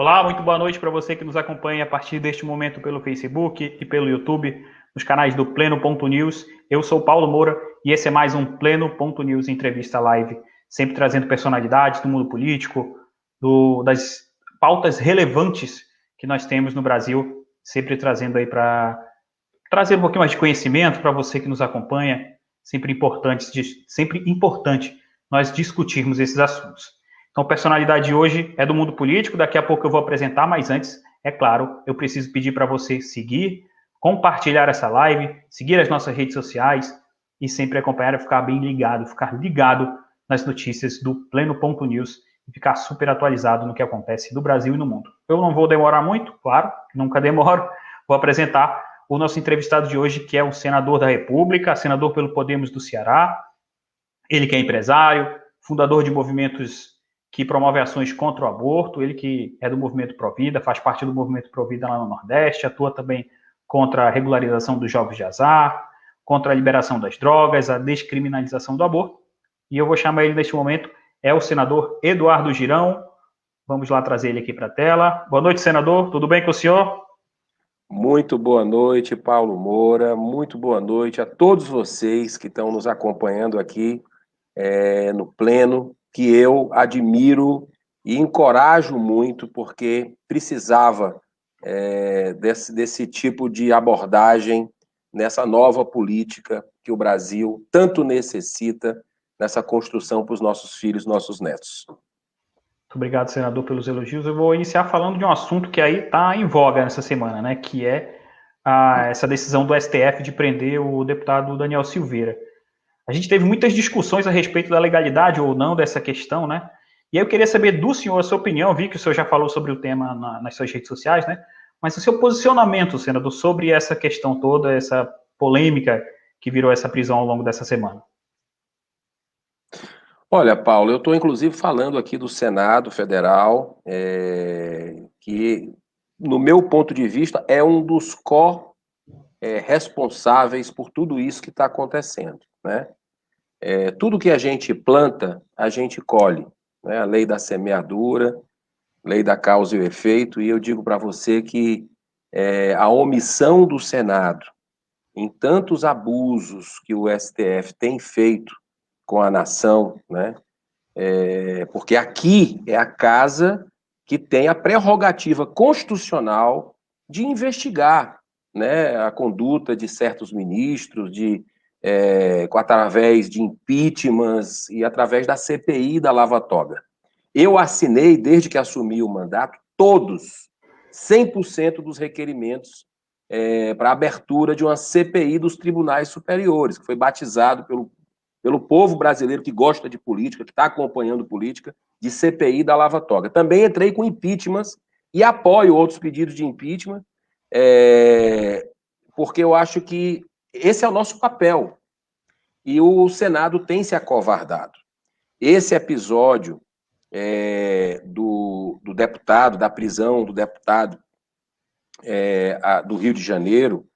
Olá, muito boa noite para você que nos acompanha a partir deste momento pelo Facebook e pelo YouTube, nos canais do Pleno.news. Eu sou Paulo Moura e esse é mais um Pleno.news Entrevista Live, sempre trazendo personalidades do mundo político, das pautas relevantes que nós temos no Brasil, sempre trazendo aí para trazer um pouquinho mais de conhecimento para você que nos acompanha. Sempre importante nós discutirmos esses assuntos. Então, a personalidade de hoje é do mundo político, daqui a pouco eu vou apresentar, mas antes, é claro, eu preciso pedir para você seguir, compartilhar essa live, seguir as nossas redes sociais e sempre acompanhar e ficar ligado nas notícias do Pleno.news e ficar super atualizado no que acontece no Brasil e no mundo. Eu não vou demorar muito, claro, nunca demoro, vou apresentar o nosso entrevistado de hoje, que é o senador da República, senador pelo Podemos do Ceará, ele que é empresário, fundador de movimentos que promovem ações contra o aborto, ele que é do movimento Provida, faz parte do movimento Provida lá no Nordeste, atua também contra a regularização dos jogos de azar, contra a liberação das drogas, a descriminalização do aborto. E eu vou chamar ele neste momento, é o senador Eduardo Girão. Vamos lá trazer ele aqui para a tela. Boa noite, senador. Tudo bem com o senhor? Muito boa noite, Paulo Moura. Muito boa noite a todos vocês que estão nos acompanhando aqui no Pleno, que eu admiro e encorajo muito, porque precisava desse tipo de abordagem nessa nova política que o Brasil tanto necessita nessa construção para os nossos filhos, nossos netos. Muito obrigado, senador, pelos elogios. Eu vou iniciar falando de um assunto que aí está em voga nessa semana, né? Que é essa decisão do STF de prender o deputado Daniel Silveira. A gente teve muitas discussões a respeito da legalidade ou não dessa questão, né? E aí eu queria saber do senhor a sua opinião. Eu vi que o senhor já falou sobre o tema nas suas redes sociais, né? Mas o seu posicionamento, senador, sobre essa questão toda, essa polêmica que virou essa prisão ao longo dessa semana. Olha, Paulo, eu estou inclusive falando aqui do Senado Federal, que, no meu ponto de vista, é um dos responsáveis por tudo isso que está acontecendo, né? Tudo que a gente planta, a gente colhe, né? A lei da semeadura, lei da causa e o efeito, e eu digo para você que a omissão do Senado em tantos abusos que o STF tem feito com a nação, né? Porque aqui é a casa que tem a prerrogativa constitucional de investigar, né, a conduta de certos ministros, através de impeachments e através da CPI da Lava Toga. Eu assinei, desde que assumi o mandato, todos, 100% dos requerimentos para a abertura de uma CPI dos tribunais superiores, que foi batizado pelo povo brasileiro que gosta de política, que está acompanhando política, de CPI da Lava Toga. Também entrei com impeachments e apoio outros pedidos de impeachment, porque eu acho que esse é o nosso papel. E o Senado tem se acovardado. Esse episódio do deputado, da prisão do deputado do Rio de Janeiro,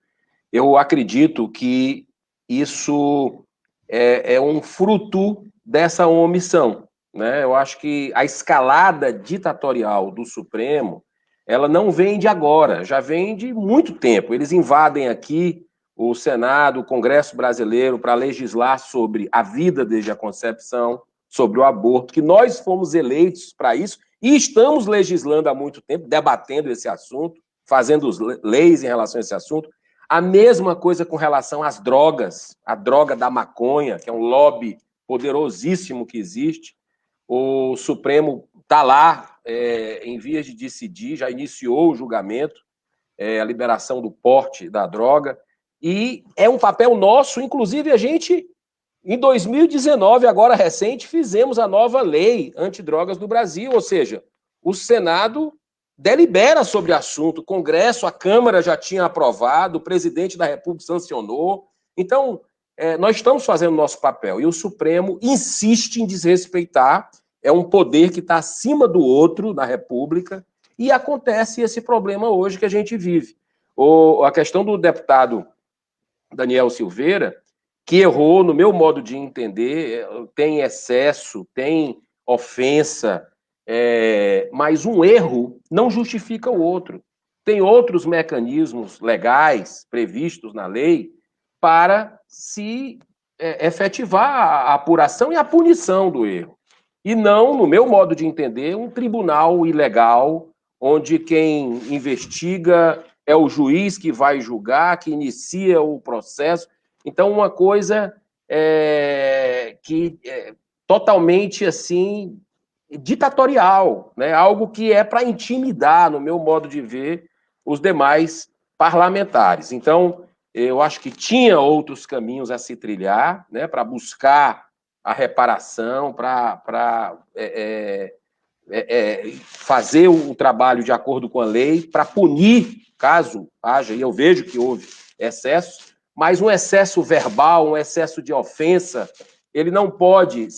eu acredito que isso é um fruto dessa omissão, né? Eu acho que a escalada ditatorial do Supremo, ela não vem de agora, já vem de muito tempo. Eles invadem aqui o Senado, o Congresso brasileiro, para legislar sobre a vida desde a concepção, sobre o aborto, que nós fomos eleitos para isso e estamos legislando há muito tempo, debatendo esse assunto, fazendo leis em relação a esse assunto. A mesma coisa com relação às drogas, a droga da maconha, que é um lobby poderosíssimo que existe. O Supremo está lá em vias de decidir, já iniciou o julgamento, a liberação do porte da droga, e é um papel nosso, inclusive a gente, em 2019, agora recente, fizemos a nova lei antidrogas do Brasil, ou seja, o Senado delibera sobre o assunto, o Congresso, a Câmara já tinha aprovado, o presidente da República sancionou. Então, nós estamos fazendo o nosso papel e o Supremo insiste em desrespeitar, é um poder que está acima do outro na República e acontece esse problema hoje que a gente vive. A questão do deputado Daniel Silveira, que errou, no meu modo de entender, tem excesso, tem ofensa, mas um erro não justifica o outro. Tem outros mecanismos legais previstos na lei para se efetivar a apuração e a punição do erro. E não, no meu modo de entender, um tribunal ilegal, onde quem investiga é o juiz que vai julgar, que inicia o processo. Então, uma coisa que é totalmente assim ditatorial, né? Algo que é para intimidar, no meu modo de ver, os demais parlamentares. Então, eu acho que tinha outros caminhos a se trilhar, né, para buscar a reparação, para fazer o trabalho de acordo com a lei, para punir, caso haja, e eu vejo que houve excesso, mas um excesso verbal, um excesso de ofensa, ele não pode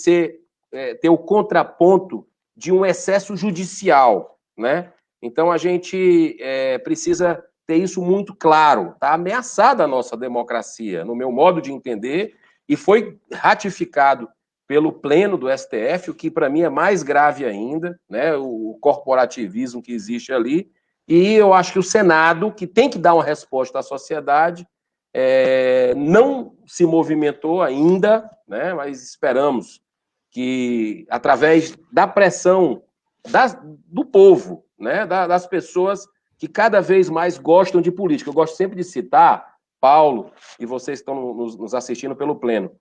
ter o contraponto de um excesso judicial, né? Então, a gente precisa ter isso muito claro. Está ameaçada a nossa democracia, no meu modo de entender, e foi ratificado pelo Pleno do STF, o que para mim é mais grave ainda, né? O corporativismo que existe ali. E eu acho que o Senado, que tem que dar uma resposta à sociedade, não se movimentou ainda, né? Mas esperamos que, através da pressão do povo, né? Das pessoas que cada vez mais gostam de política. Eu gosto sempre de citar, Paulo, e vocês estão nos assistindo pelo Pleno.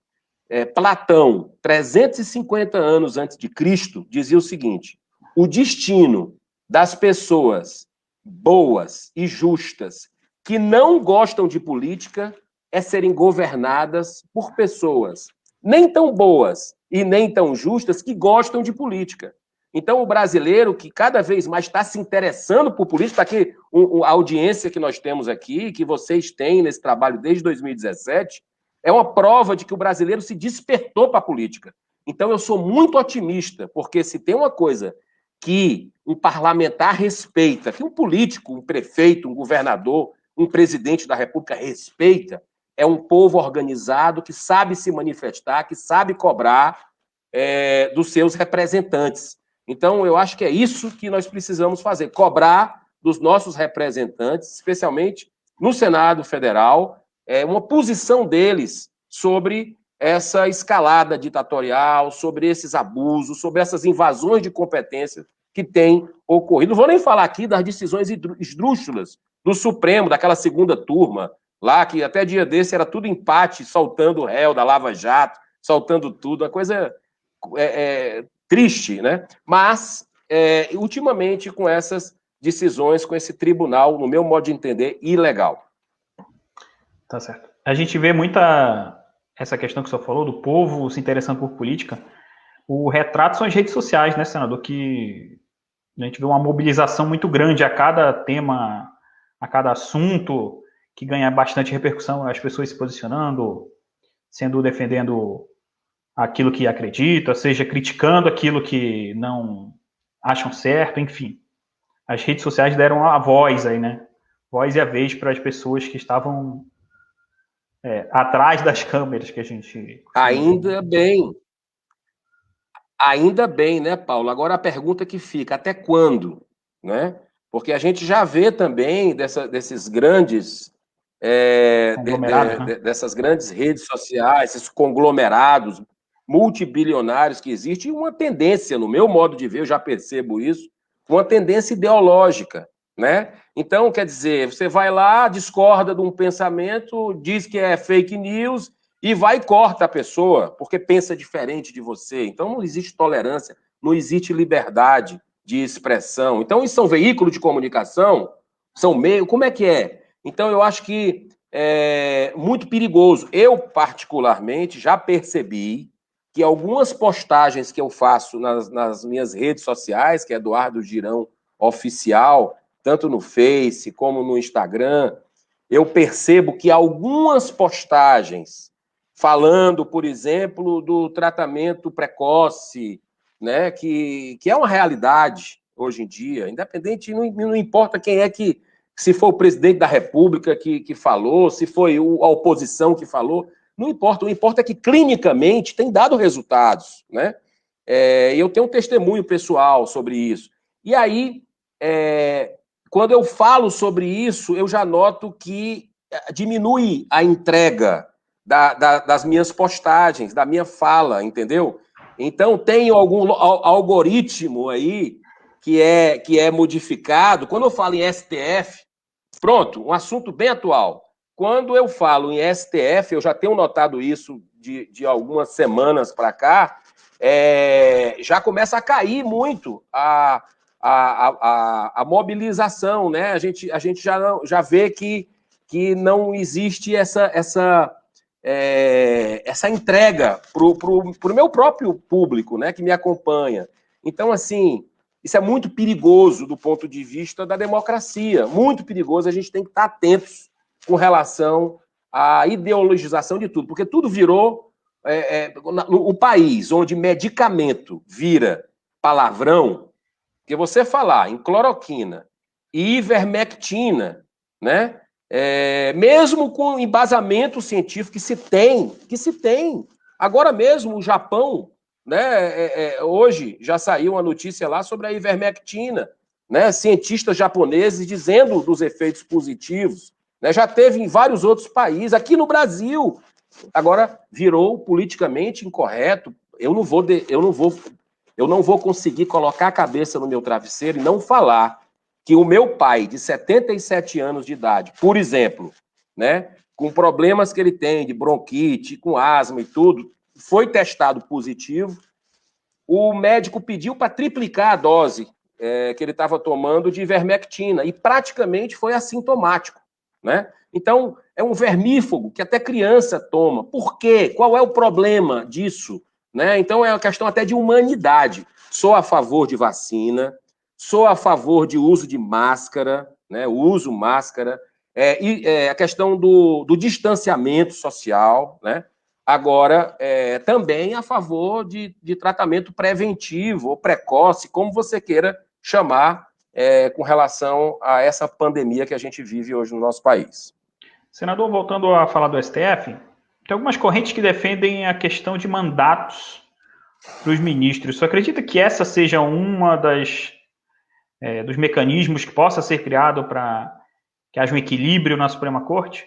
Platão, 350 anos antes de Cristo, dizia o seguinte: o destino das pessoas boas e justas que não gostam de política é serem governadas por pessoas nem tão boas e nem tão justas que gostam de política. Então, o brasileiro que cada vez mais está se interessando por política, aqui a audiência que nós temos aqui, que vocês têm nesse trabalho desde 2017, é uma prova de que o brasileiro se despertou para a política. Então, eu sou muito otimista, porque se tem uma coisa que um parlamentar respeita, que um político, um prefeito, um governador, um presidente da República respeita, é um povo organizado que sabe se manifestar, que sabe cobrar dos seus representantes. Então, eu acho que é isso que nós precisamos fazer, cobrar dos nossos representantes, especialmente no Senado Federal, uma posição deles sobre essa escalada ditatorial, sobre esses abusos, sobre essas invasões de competências que têm ocorrido. Não vou nem falar aqui das decisões esdrúxulas do Supremo, daquela segunda turma, lá que até dia desse era tudo empate, soltando o réu da Lava Jato, soltando tudo, uma coisa triste, né? Mas, ultimamente, com essas decisões, com esse tribunal, no meu modo de entender, ilegal. Tá certo. A gente vê muita essa questão que o senhor falou, do povo se interessando por política. O retrato são as redes sociais, né, senador? Que a gente vê uma mobilização muito grande a cada tema, a cada assunto, que ganha bastante repercussão, as pessoas se posicionando, defendendo aquilo que acredita, seja criticando aquilo que não acham certo, enfim. As redes sociais deram a voz aí, né? Voz e a vez para as pessoas que estavam atrás das câmeras que a gente... Ainda bem, né, Paulo? Agora a pergunta que fica, até quando? Né? Porque a gente já vê também desses grandes... né? Dessas grandes redes sociais, esses conglomerados multibilionários que existem, uma tendência, no meu modo de ver, eu já percebo isso, uma tendência ideológica, né? Então, quer dizer, você vai lá, discorda de um pensamento, diz que é fake news e vai e corta a pessoa, porque pensa diferente de você. Então, não existe tolerância, não existe liberdade de expressão. Então, isso são veículos de comunicação, são meio... Como é que é? Então, eu acho que é muito perigoso. Eu, particularmente, já percebi que algumas postagens que eu faço nas minhas redes sociais, que é Eduardo Girão Oficial, tanto no Face como no Instagram, eu percebo que algumas postagens falando, por exemplo, do tratamento precoce, né, que é uma realidade hoje em dia, independente, não importa quem é que, se foi o presidente da República que falou, se foi a oposição que falou, não importa, o importa é que clinicamente tem dado resultados, né? Eu tenho um testemunho pessoal sobre isso. E aí, quando eu falo sobre isso, eu já noto que diminui a entrega das minhas postagens, da minha fala, entendeu? Então, tem algum algoritmo aí que é modificado. Quando eu falo em STF, pronto, um assunto bem atual. Quando eu falo em STF, eu já tenho notado isso de algumas semanas para cá, já começa a cair muito a mobilização, né? A gente já vê que não existe essa entrega para o meu próprio público, né, que me acompanha. Então, assim, isso é muito perigoso do ponto de vista da democracia, muito perigoso, a gente tem que estar atentos com relação à ideologização de tudo, porque tudo virou o país onde medicamento vira palavrão, porque você falar em cloroquina e ivermectina, né, mesmo com embasamento científico que se tem, agora mesmo o Japão, né, hoje já saiu uma notícia lá sobre a ivermectina, né, cientistas japoneses dizendo dos efeitos positivos, né, já teve em vários outros países, aqui no Brasil, agora virou politicamente incorreto. Eu não vou conseguir colocar a cabeça no meu travesseiro e não falar que o meu pai, de 77 anos de idade, por exemplo, né, com problemas que ele tem de bronquite, com asma e tudo, foi testado positivo. O médico pediu para triplicar a dose que ele estava tomando de ivermectina e praticamente foi assintomático, né? Então, é um vermífugo que até criança toma. Por quê? Qual é o problema disso? Né? Então, é uma questão até de humanidade. Sou a favor de vacina, sou a favor de uso de máscara, né? Uso máscara, a questão do distanciamento social, né? Agora, também a favor de tratamento preventivo ou precoce, como você queira chamar, com relação a essa pandemia que a gente vive hoje no nosso país. Senador, voltando a falar do STF, tem algumas correntes que defendem a questão de mandatos para os ministros. Você acredita que essa seja uma dos mecanismos que possa ser criado para que haja um equilíbrio na Suprema Corte?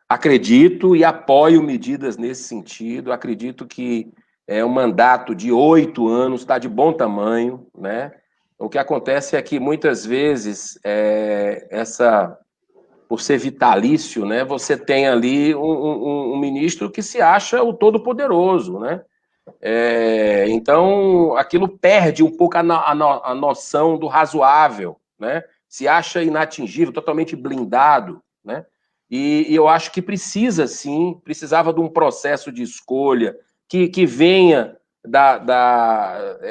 Acredito e apoio medidas nesse sentido. Acredito que um mandato de 8 anos está de bom tamanho, né? O que acontece é que muitas vezes por ser vitalício, né? Você tem ali um ministro que se acha o todo-poderoso, né? Então aquilo perde um pouco a noção do razoável, né? Se acha inatingível, totalmente blindado, né? E eu acho que precisava de um processo de escolha que venha da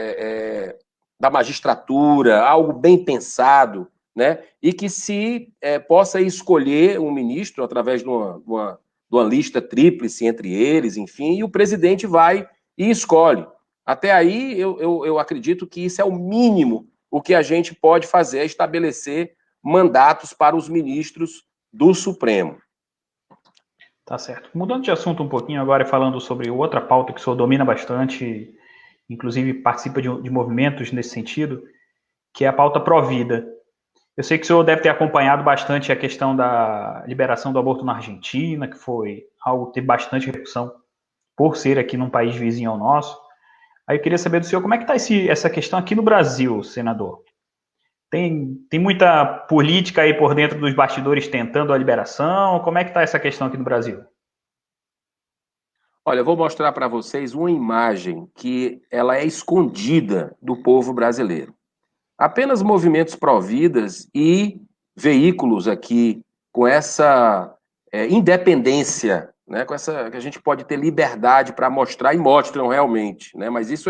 magistratura, algo bem pensado, né? E que se possa escolher um ministro através de uma lista tríplice entre eles, enfim, e o presidente vai e escolhe. Até aí, eu acredito que isso é o mínimo o que a gente pode fazer, é estabelecer mandatos para os ministros do Supremo. Tá certo. Mudando de assunto um pouquinho agora e falando sobre outra pauta que o senhor domina bastante, inclusive participa de movimentos nesse sentido, que é a pauta pró-vida. Eu sei que o senhor deve ter acompanhado bastante a questão da liberação do aborto na Argentina, que foi algo que teve bastante repercussão por ser aqui num país vizinho ao nosso. Aí eu queria saber do senhor como é que está essa questão aqui no Brasil, senador. Tem muita política aí por dentro dos bastidores tentando a liberação? Como é que está essa questão aqui no Brasil? Olha, eu vou mostrar para vocês uma imagem que ela é escondida do povo brasileiro. Apenas movimentos pró-vidas e veículos aqui com essa independência, né, com essa que a gente pode ter liberdade para mostrar e mostram realmente, né? Mas isso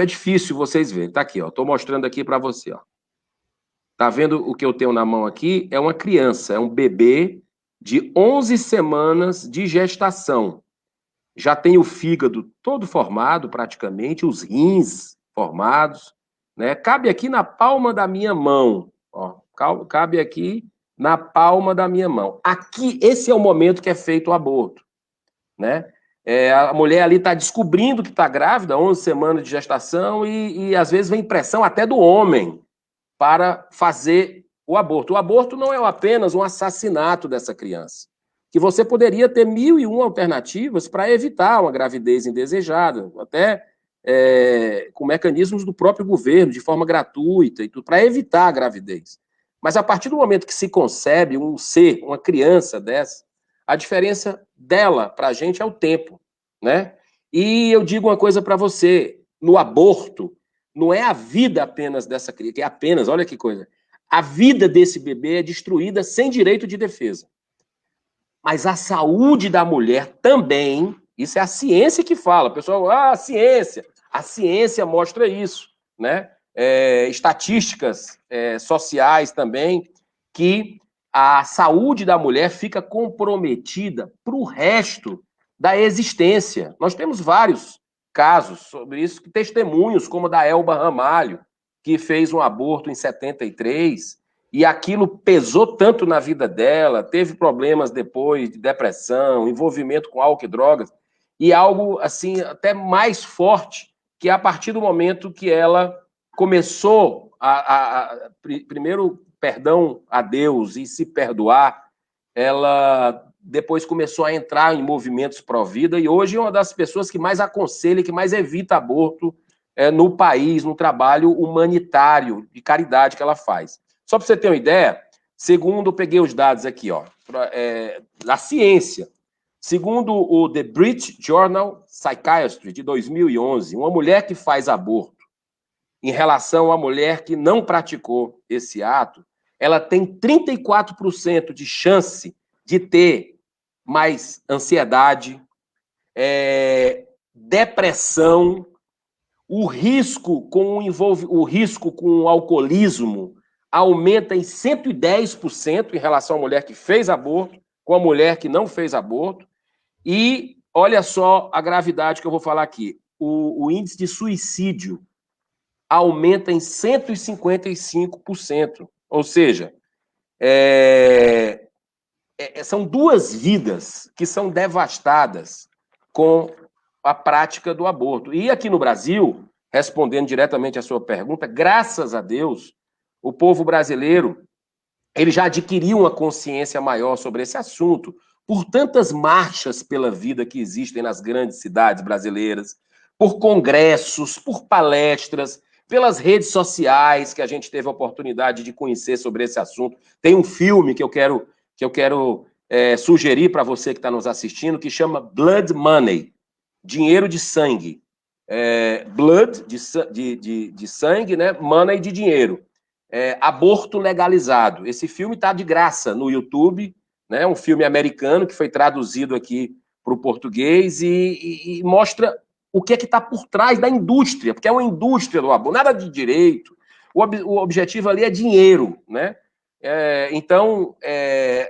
é difícil vocês verem. Tá aqui, ó. Estou mostrando aqui para você, ó. Tá vendo o que eu tenho na mão aqui? É uma criança, é um bebê de 11 semanas de gestação. Já tem o fígado todo formado, praticamente, os rins formados, né? Cabe aqui na palma da minha mão, ó. Cabe aqui na palma da minha mão. Aqui, esse é o momento que é feito o aborto, né? A mulher ali está descobrindo que está grávida, 11 semanas de gestação, e às vezes vem pressão até do homem para fazer o aborto. O aborto não é apenas um assassinato dessa criança, que você poderia ter 1001 alternativas para evitar uma gravidez indesejada, até com mecanismos do próprio governo, de forma gratuita, e tudo, para evitar a gravidez. Mas a partir do momento que se concebe um ser, uma criança dessa, a diferença dela para a gente é o tempo, né? E eu digo uma coisa para você, no aborto, não é a vida apenas dessa criança, que é apenas, olha que coisa, a vida desse bebê é destruída sem direito de defesa. Mas a saúde da mulher também, isso é a ciência que fala. O pessoal, a ciência mostra isso, né? Estatísticas sociais também, que a saúde da mulher fica comprometida para o resto da existência. Nós temos vários casos sobre isso, testemunhos como o da Elba Ramalho, que fez um aborto em 73, e aquilo pesou tanto na vida dela, teve problemas depois de depressão, envolvimento com álcool e drogas, e algo assim até mais forte, que é a partir do momento que ela começou primeiro, perdão a Deus e se perdoar, ela depois começou a entrar em movimentos pró-vida, e hoje é uma das pessoas que mais aconselha, que mais evita aborto no país, no trabalho humanitário, de caridade que ela faz. Só para você ter uma ideia, segundo, eu peguei os dados aqui, ó, da ciência, segundo o The British Journal Psychiatry, de 2011, uma mulher que faz aborto, em relação à mulher que não praticou esse ato, ela tem 34% de chance de ter mais ansiedade, depressão, o risco com o alcoolismo aumenta em 110% em relação à mulher que fez aborto, com a mulher que não fez aborto. E olha só a gravidade que eu vou falar aqui. O índice de suicídio aumenta em 155%. Ou seja, são duas vidas que são devastadas com a prática do aborto. E aqui no Brasil, respondendo diretamente à sua pergunta, graças a Deus, o povo brasileiro ele já adquiriu uma consciência maior sobre esse assunto, por tantas marchas pela vida que existem nas grandes cidades brasileiras, por congressos, por palestras, pelas redes sociais que a gente teve a oportunidade de conhecer sobre esse assunto. Tem um filme que eu quero sugerir para você que está nos assistindo, que chama Blood Money, dinheiro de sangue. Blood, de sangue, né? Money, de dinheiro. Aborto legalizado. Esse filme está de graça no YouTube, né? Um filme americano que foi traduzido aqui para o português e mostra o que é que está por trás da indústria, porque é uma indústria do aborto, nada de direito. O objetivo ali é dinheiro, né? Então,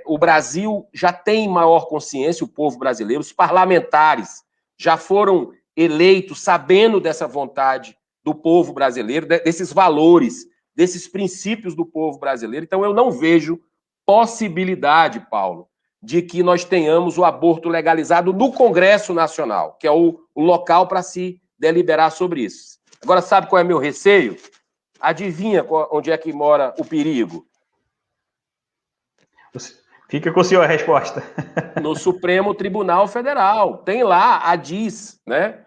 o Brasil já tem maior consciência, o povo brasileiro, os parlamentares já foram eleitos sabendo dessa vontade do povo brasileiro, desses valores, desses princípios do povo brasileiro. Então, eu não vejo possibilidade, Paulo, de que nós tenhamos o aborto legalizado no Congresso Nacional, que é o local para se deliberar sobre isso. Agora, sabe qual é meu receio? Adivinha onde é que mora o perigo? Fica com o senhor a resposta. No Supremo Tribunal Federal. Tem lá a DIS, né?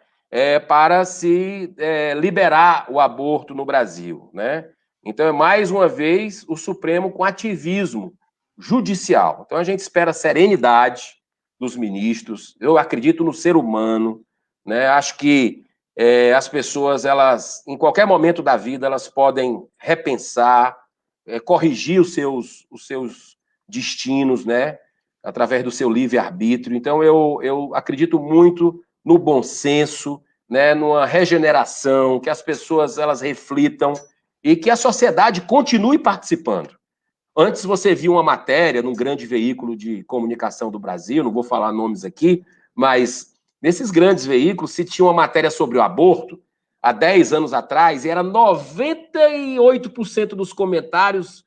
Para se liberar o aborto no Brasil, né? Então, mais uma vez, o Supremo com ativismo judicial. Então, a gente espera serenidade dos ministros. Eu acredito no ser humano, né? Acho que as pessoas, elas, em qualquer momento da vida, elas podem repensar, corrigir os seus destinos, né? Através do seu livre-arbítrio. Então, eu acredito muito no bom senso, né? Numa regeneração, que as pessoas elas reflitam e que a sociedade continue participando. Antes você viu uma matéria num grande veículo de comunicação do Brasil, não vou falar nomes aqui, mas nesses grandes veículos, se tinha uma matéria sobre o aborto, há 10 anos atrás, era 98% dos comentários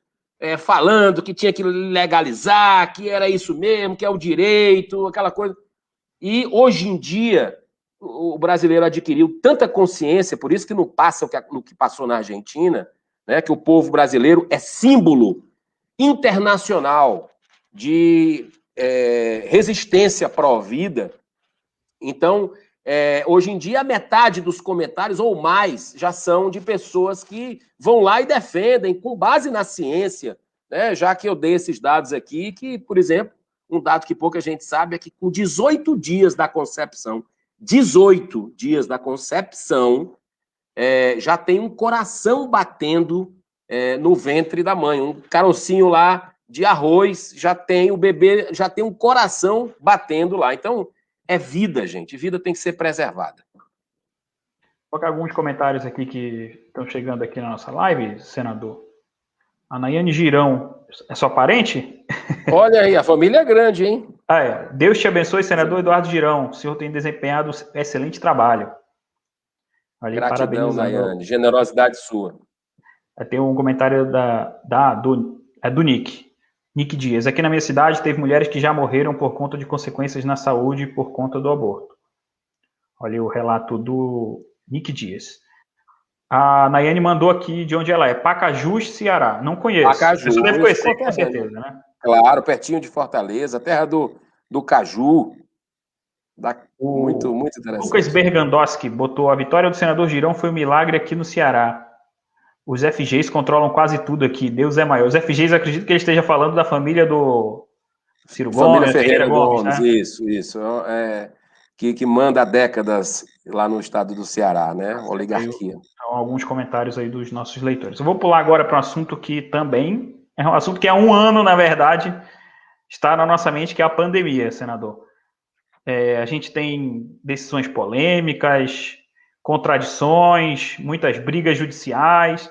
falando que tinha que legalizar, que era isso mesmo, que é o direito, aquela coisa. E, hoje em dia, o brasileiro adquiriu tanta consciência, por isso que não passa o que passou na Argentina, né, que o povo brasileiro é símbolo internacional de resistência pró-vida. Então, hoje em dia, a metade dos comentários, ou mais, já são de pessoas que vão lá e defendem, com base na ciência, né? Já que eu dei esses dados aqui, que, por exemplo, um dado que pouca gente sabe é que com 18 dias da concepção, 18 dias da concepção, já tem um coração batendo no ventre da mãe. Um carocinho lá de arroz, já tem o bebê, já tem um coração batendo lá. Então, é vida, gente. Vida tem que ser preservada. Vou colocar alguns comentários aqui que estão chegando aqui na nossa live, senador. A Nayane Girão, é sua parente? Olha aí, a família é grande, hein? Deus te abençoe, senador Eduardo Girão. O senhor tem desempenhado excelente trabalho. Ali, gratidão, Nayane. Generosidade sua. Tem um comentário do Nick. Nick Dias. Aqui na minha cidade teve mulheres que já morreram por conta de consequências na saúde por conta do aborto. Olha o relato do Nick Dias. A Nayane mandou aqui de onde ela é. Pacajus, Ceará. Não conheço. Pacajus. Você deve conhecer, com certeza, né? Claro, pertinho de Fortaleza, terra do caju. Muito interessante. Lucas Bergandowski botou: a vitória do senador Girão foi um milagre aqui no Ceará. Os FGs controlam quase tudo aqui. Deus é maior. Os FGs, acredito que ele esteja falando da família do Ciro família Gomes, Ferreira Gomes, né? Isso. Que manda há décadas lá no estado do Ceará, né? Oligarquia. Então, alguns comentários aí dos nossos leitores. Eu vou pular agora para um assunto que também é um assunto que há um ano, na verdade, está na nossa mente, que é a pandemia, senador. A gente tem decisões polêmicas, contradições, muitas brigas judiciais,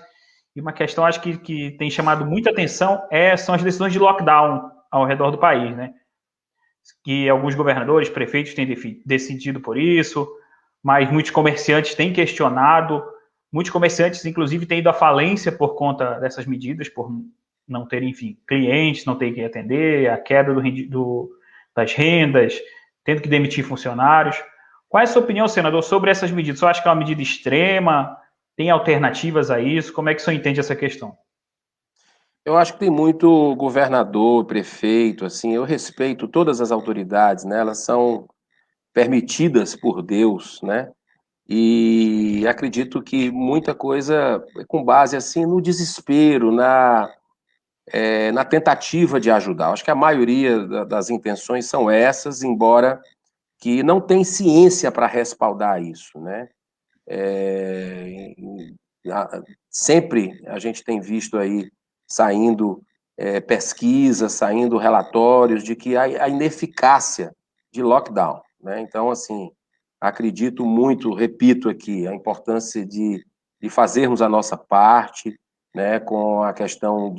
e uma questão, acho que tem chamado muita atenção, são as decisões de lockdown ao redor do país, né? Que alguns governadores, prefeitos têm decidido por isso, mas muitos comerciantes têm questionado, muitos comerciantes, inclusive, têm ido à falência por conta dessas medidas, por não terem, enfim, clientes, não terem que atender, a queda das rendas, tendo que demitir funcionários. Qual é a sua opinião, senador, sobre essas medidas? Você acha que é uma medida extrema? Tem alternativas a isso? Como é que o senhor entende essa questão? Eu acho que tem muito governador, prefeito, assim, eu respeito todas as autoridades, né? Elas são permitidas por Deus, né? E acredito que muita coisa é com base, assim, no desespero, na tentativa de ajudar. Acho que a maioria das intenções são essas, embora que não tem ciência para respaldar isso, né? Sempre a gente tem visto aí saindo pesquisas, saindo relatórios de que a ineficácia de lockdown, né? Então, assim, acredito muito, repito aqui, a importância de fazermos a nossa parte, né, com a questão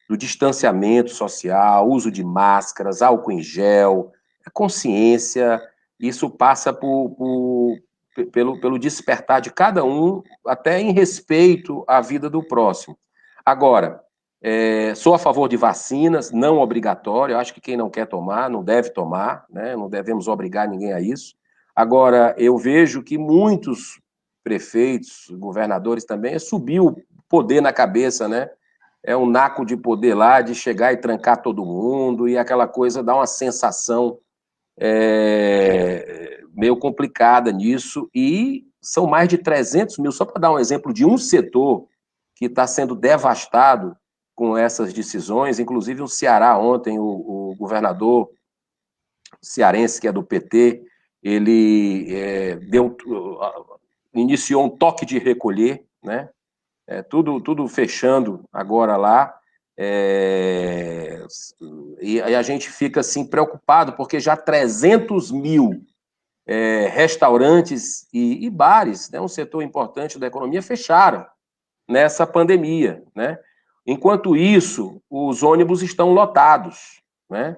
do distanciamento social, uso de máscaras, álcool em gel, consciência. Isso passa pelo despertar de cada um, até em respeito à vida do próximo. Agora, sou a favor de vacinas, não obrigatório, acho que quem não quer tomar, não deve tomar, né? Não devemos obrigar ninguém a isso. Agora, eu vejo que muitos prefeitos, governadores também, subiu o poder na cabeça, né? É um naco de poder lá, de chegar e trancar todo mundo, e aquela coisa dá uma sensação meio complicada nisso, e são mais de 300 mil, só para dar um exemplo de um setor que está sendo devastado com essas decisões, inclusive o Ceará ontem, o governador cearense, que é do PT, ele iniciou um toque de recolher, né? Tudo fechando agora lá, e a gente fica assim preocupado, porque já 300 mil restaurantes e bares, né, um setor importante da economia, fecharam nessa pandemia, né? Enquanto isso, os ônibus estão lotados, né?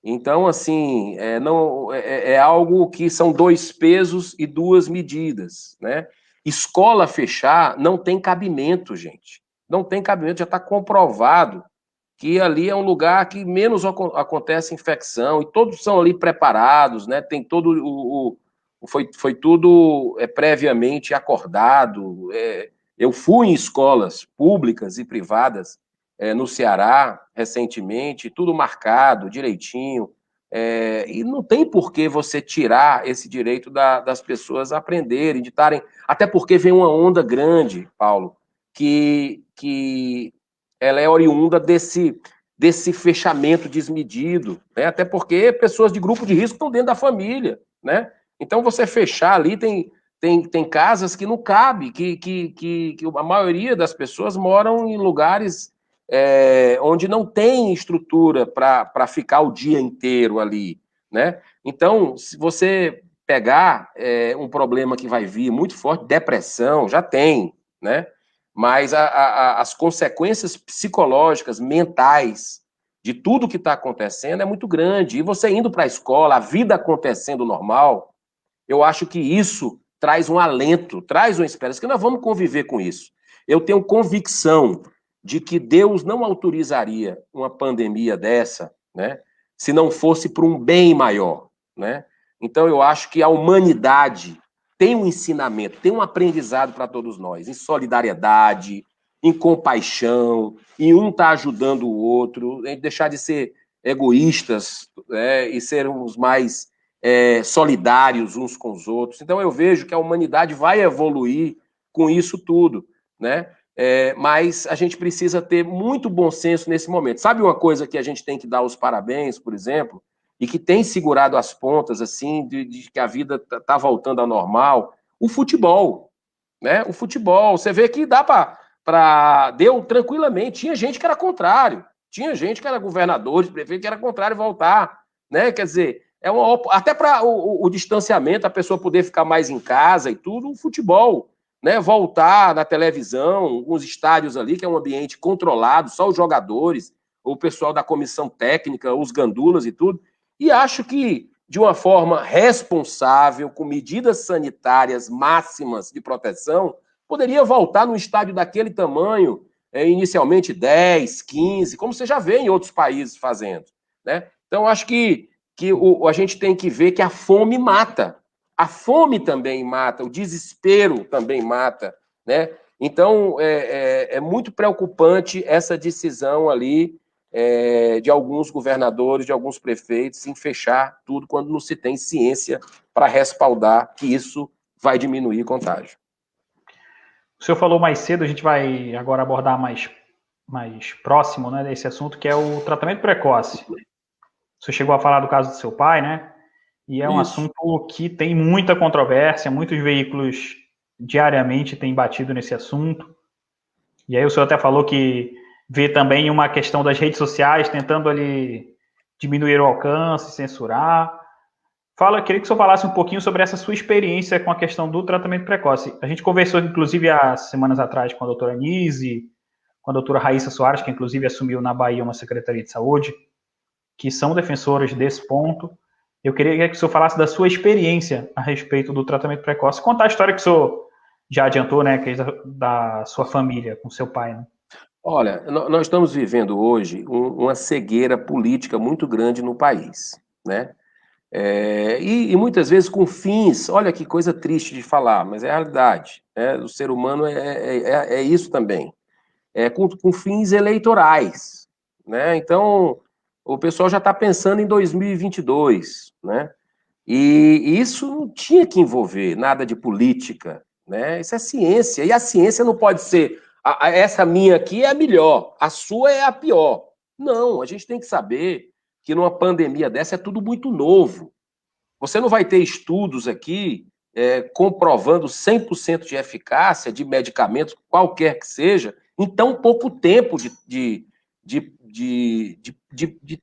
Então, assim, é algo que são dois pesos e duas medidas, né? Escola fechar não tem cabimento, gente. Não tem cabimento, já está comprovado que ali é um lugar que menos acontece infecção, e todos são ali preparados, né? Tem todo foi tudo previamente acordado. Eu fui em escolas públicas e privadas no Ceará recentemente, tudo marcado direitinho. E não tem por que você tirar esse direito das pessoas aprenderem, de estarem. Até porque vem uma onda grande, Paulo, que ela é oriunda desse fechamento desmedido, né? Até porque pessoas de grupo de risco estão dentro da família, né? Então, você fechar ali, tem casas que não cabe, que a maioria das pessoas moram em lugares onde não tem estrutura para ficar o dia inteiro ali, né? Então, se você pegar um problema que vai vir muito forte, depressão, já tem, né? Mas as consequências psicológicas, mentais, de tudo que está acontecendo é muito grande. E você indo para a escola, a vida acontecendo normal, eu acho que isso traz um alento, traz uma esperança, que nós vamos conviver com isso. Eu tenho convicção de que Deus não autorizaria uma pandemia dessa, né, se não fosse por um bem maior, né? Então eu acho que a humanidade tem um ensinamento, tem um aprendizado para todos nós, em solidariedade, em compaixão, em um estar ajudando o outro, em deixar de ser egoístas, né, e sermos mais solidários uns com os outros. Então eu vejo que a humanidade vai evoluir com isso tudo, né? Mas a gente precisa ter muito bom senso nesse momento. Sabe uma coisa que a gente tem que dar os parabéns, por exemplo, e que tem segurado as pontas, assim, de que a vida está voltando ao normal? O futebol, né? O futebol. Você vê que dá deu tranquilamente. Tinha gente que era contrário. Tinha gente que era governador, prefeito, que era contrário voltar, né? Quer dizer, até para o distanciamento, a pessoa poder ficar mais em casa e tudo, o futebol, né? Voltar na televisão, alguns estádios ali, que é um ambiente controlado, só os jogadores, o pessoal da comissão técnica, os gandulas e tudo. E acho que, de uma forma responsável, com medidas sanitárias máximas de proteção, poderia voltar num estádio daquele tamanho, inicialmente 10, 15, como você já vê em outros países fazendo, né? Então, acho que a gente tem que ver que a fome mata. A fome também mata, o desespero também mata, né? Então, é muito preocupante essa decisão ali de alguns governadores, de alguns prefeitos, em fechar tudo quando não se tem ciência para respaldar que isso vai diminuir contágio. O senhor falou mais cedo, a gente vai agora abordar mais próximo, né, desse assunto, que é o tratamento precoce. O senhor chegou a falar do caso do seu pai, né? E é um assunto que tem muita controvérsia, muitos veículos diariamente têm batido nesse assunto. E aí o senhor até falou que vê também uma questão das redes sociais tentando ali diminuir o alcance, censurar. Queria que o senhor falasse um pouquinho sobre essa sua experiência com a questão do tratamento precoce. A gente conversou, inclusive, há semanas atrás com a doutora Nise, com a doutora Raíssa Soares, que inclusive assumiu na Bahia uma Secretaria de Saúde, que são defensoras desse ponto. Eu queria que o senhor falasse da sua experiência a respeito do tratamento precoce. Contar a história que o senhor já adiantou, né, que é da sua família, com seu pai, né? Olha, nós estamos vivendo hoje uma cegueira política muito grande no país, né? E muitas vezes com fins, olha que coisa triste de falar, mas é a realidade, né? O ser humano é isso também, com fins eleitorais, né? Então, o pessoal já está pensando em 2022, né? E isso não tinha que envolver nada de política, né? Isso é ciência, e a ciência não pode ser essa minha aqui é a melhor, a sua é a pior. Não, a gente tem que saber que numa pandemia dessa é tudo muito novo. Você não vai ter estudos aqui comprovando 100% de eficácia de medicamentos, qualquer que seja, em tão pouco tempo de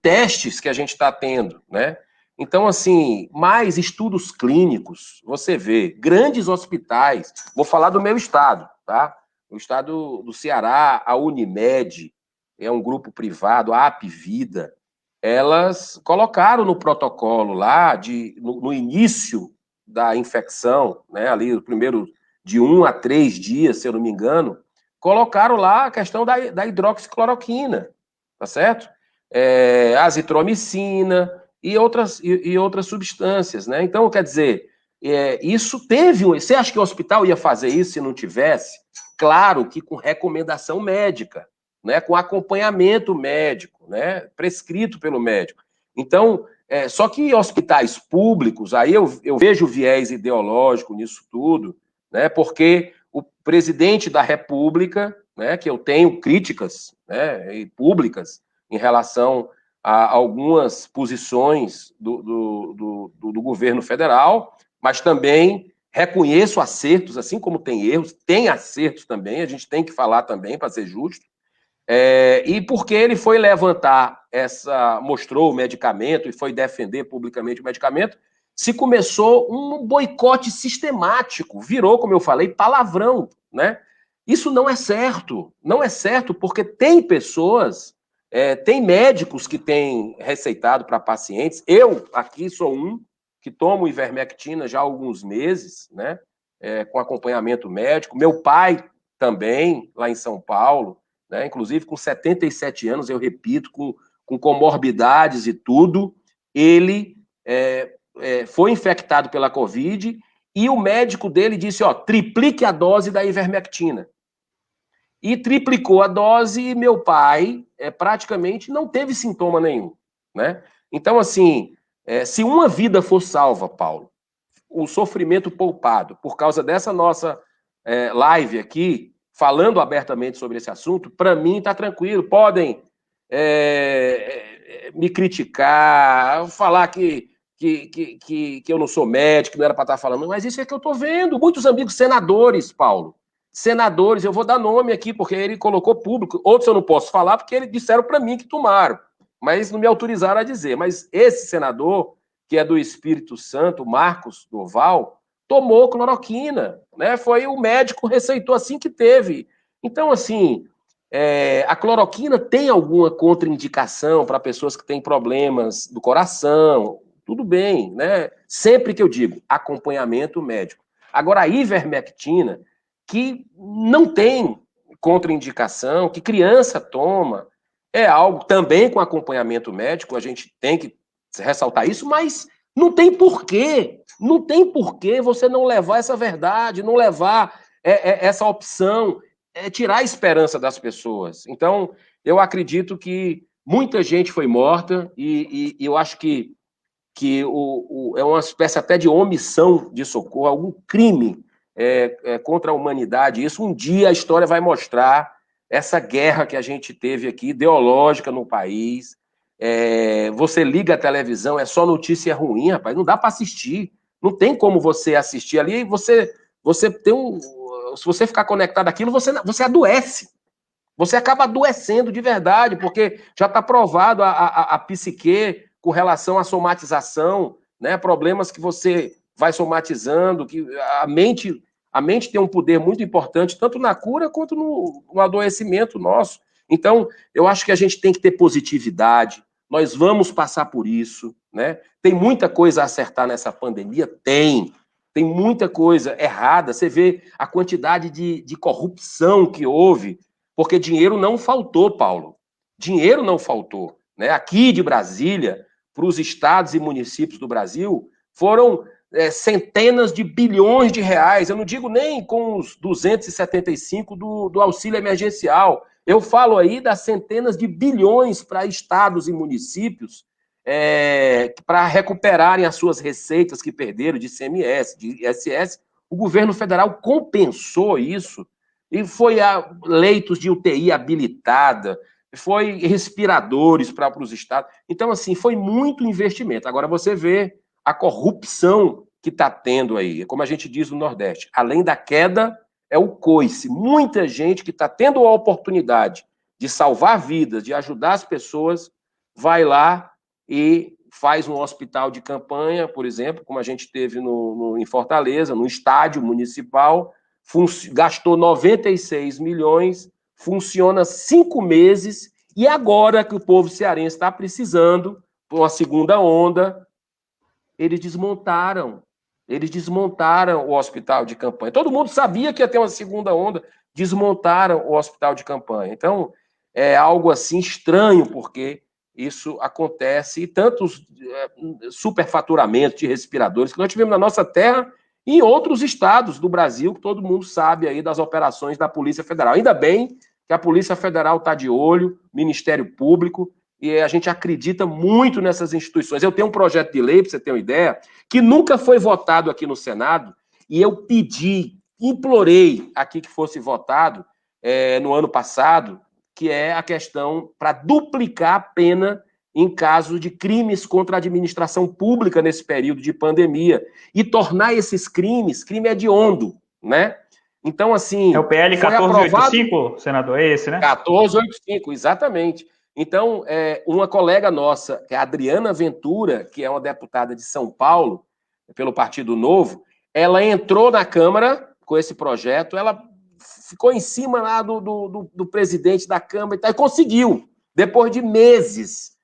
testes que a gente está tendo, né? Então, assim, mais estudos clínicos, você vê, grandes hospitais, vou falar do meu estado, tá? O estado do Ceará, a Unimed, é um grupo privado, a Apvida, elas colocaram no protocolo lá, no início da infecção, né, ali, o primeiro de 1 a 3 dias, se eu não me engano, colocaram lá a questão da hidroxicloroquina, tá certo? Azitromicina e outras substâncias, né? Então, quer dizer, isso teve... Você acha que o hospital ia fazer isso se não tivesse? Claro que com recomendação médica, né? Com acompanhamento médico, né? Prescrito pelo médico. Então, só que hospitais públicos, aí eu vejo viés ideológico nisso tudo, né? Porque o presidente da República, né, que eu tenho críticas, né, públicas em relação a algumas posições do governo federal, mas também reconheço acertos, assim como tem erros, tem acertos também, a gente tem que falar também para ser justo. E porque ele foi levantar mostrou o medicamento e foi defender publicamente o medicamento, se começou um boicote sistemático, virou, como eu falei, palavrão, né? Isso não é certo porque tem pessoas, tem médicos que têm receitado para pacientes, eu aqui sou um que tomo ivermectina já há alguns meses, né? Com acompanhamento médico, meu pai também, lá em São Paulo, né? Inclusive com 77 anos, eu repito, com comorbidades e tudo, ele foi infectado pela Covid e o médico dele disse, triplique a dose da ivermectina. E triplicou a dose e meu pai praticamente não teve sintoma nenhum, né? Então, assim, se uma vida for salva, Paulo, o sofrimento poupado por causa dessa nossa live aqui, falando abertamente sobre esse assunto, para mim está tranquilo. Podem me criticar, falar que eu não sou médico, que não era para estar falando, mas isso é que eu estou vendo. Muitos amigos senadores, Paulo, senadores, eu vou dar nome aqui, porque ele colocou público, outros eu não posso falar, porque eles disseram para mim que tomaram, mas não me autorizaram a dizer. Mas esse senador, que é do Espírito Santo, Marcos Doval, tomou cloroquina, né? Foi o médico receitou assim que teve. Então, assim, a cloroquina tem alguma contraindicação para pessoas que têm problemas do coração, tudo bem, né? Sempre que eu digo acompanhamento médico. Agora, a ivermectina, que não tem contraindicação, que criança toma, é algo também com acompanhamento médico, a gente tem que ressaltar isso, mas não tem porquê. Não tem porquê você não levar essa verdade, não levar essa opção, tirar a esperança das pessoas. Então, eu acredito que muita gente foi morta e eu acho que é uma espécie até de omissão de socorro, algum crime contra a humanidade. Isso um dia a história vai mostrar essa guerra que a gente teve aqui, ideológica no país. Você liga a televisão, é só notícia ruim, rapaz, não dá para assistir. Não tem como você assistir ali, você tem se você ficar conectado àquilo, você adoece. Você acaba adoecendo de verdade, porque já está provado a psique com relação à somatização, né? Problemas que você vai somatizando, que a mente tem um poder muito importante, tanto na cura quanto no adoecimento nosso. Então, eu acho que a gente tem que ter positividade, nós vamos passar por isso, né? Tem muita coisa a acertar nessa pandemia? Tem muita coisa errada. Você vê a quantidade de corrupção que houve, porque dinheiro não faltou, Paulo. Dinheiro não faltou. Né? Aqui de Brasília, para os estados e municípios do Brasil, foram centenas de bilhões de reais. Eu não digo nem com os 275 do auxílio emergencial. Eu falo aí das centenas de bilhões para estados e municípios para recuperarem as suas receitas que perderam de ICMS, de ISS. O governo federal compensou isso e foi a leitos de UTI habilitada, foi respiradores para os estados. Então, assim, foi muito investimento. Agora você vê a corrupção que está tendo aí, como a gente diz no Nordeste. Além da queda, é o coice. Muita gente que está tendo a oportunidade de salvar vidas, de ajudar as pessoas, vai lá e faz um hospital de campanha, por exemplo, como a gente teve em Fortaleza, no estádio municipal, gastou 96 milhões, funciona 5 meses, e agora que o povo cearense está precisando, por uma segunda onda, eles desmontaram o hospital de campanha. Todo mundo sabia que ia ter uma segunda onda, desmontaram o hospital de campanha. Então, é algo assim estranho, porque isso acontece, e tantos superfaturamentos de respiradores que nós tivemos na nossa terra e em outros estados do Brasil, que todo mundo sabe aí das operações da Polícia Federal. Ainda bem que a Polícia Federal está de olho, Ministério Público, e a gente acredita muito nessas instituições. Eu tenho um projeto de lei, para você ter uma ideia, que nunca foi votado aqui no Senado, e eu pedi, implorei aqui que fosse votado no ano passado, que é a questão para duplicar a pena em caso de crimes contra a administração pública nesse período de pandemia e tornar esses crimes crime hediondo, né? Então, assim, é o PL foi aprovado 1485, senador, é esse, né? 1485, exatamente. Então, uma colega nossa, que é a Adriana Ventura, que é uma deputada de São Paulo, pelo Partido Novo, ela entrou na Câmara com esse projeto, ela ficou em cima lá do presidente da Câmara e tal, e conseguiu, depois de meses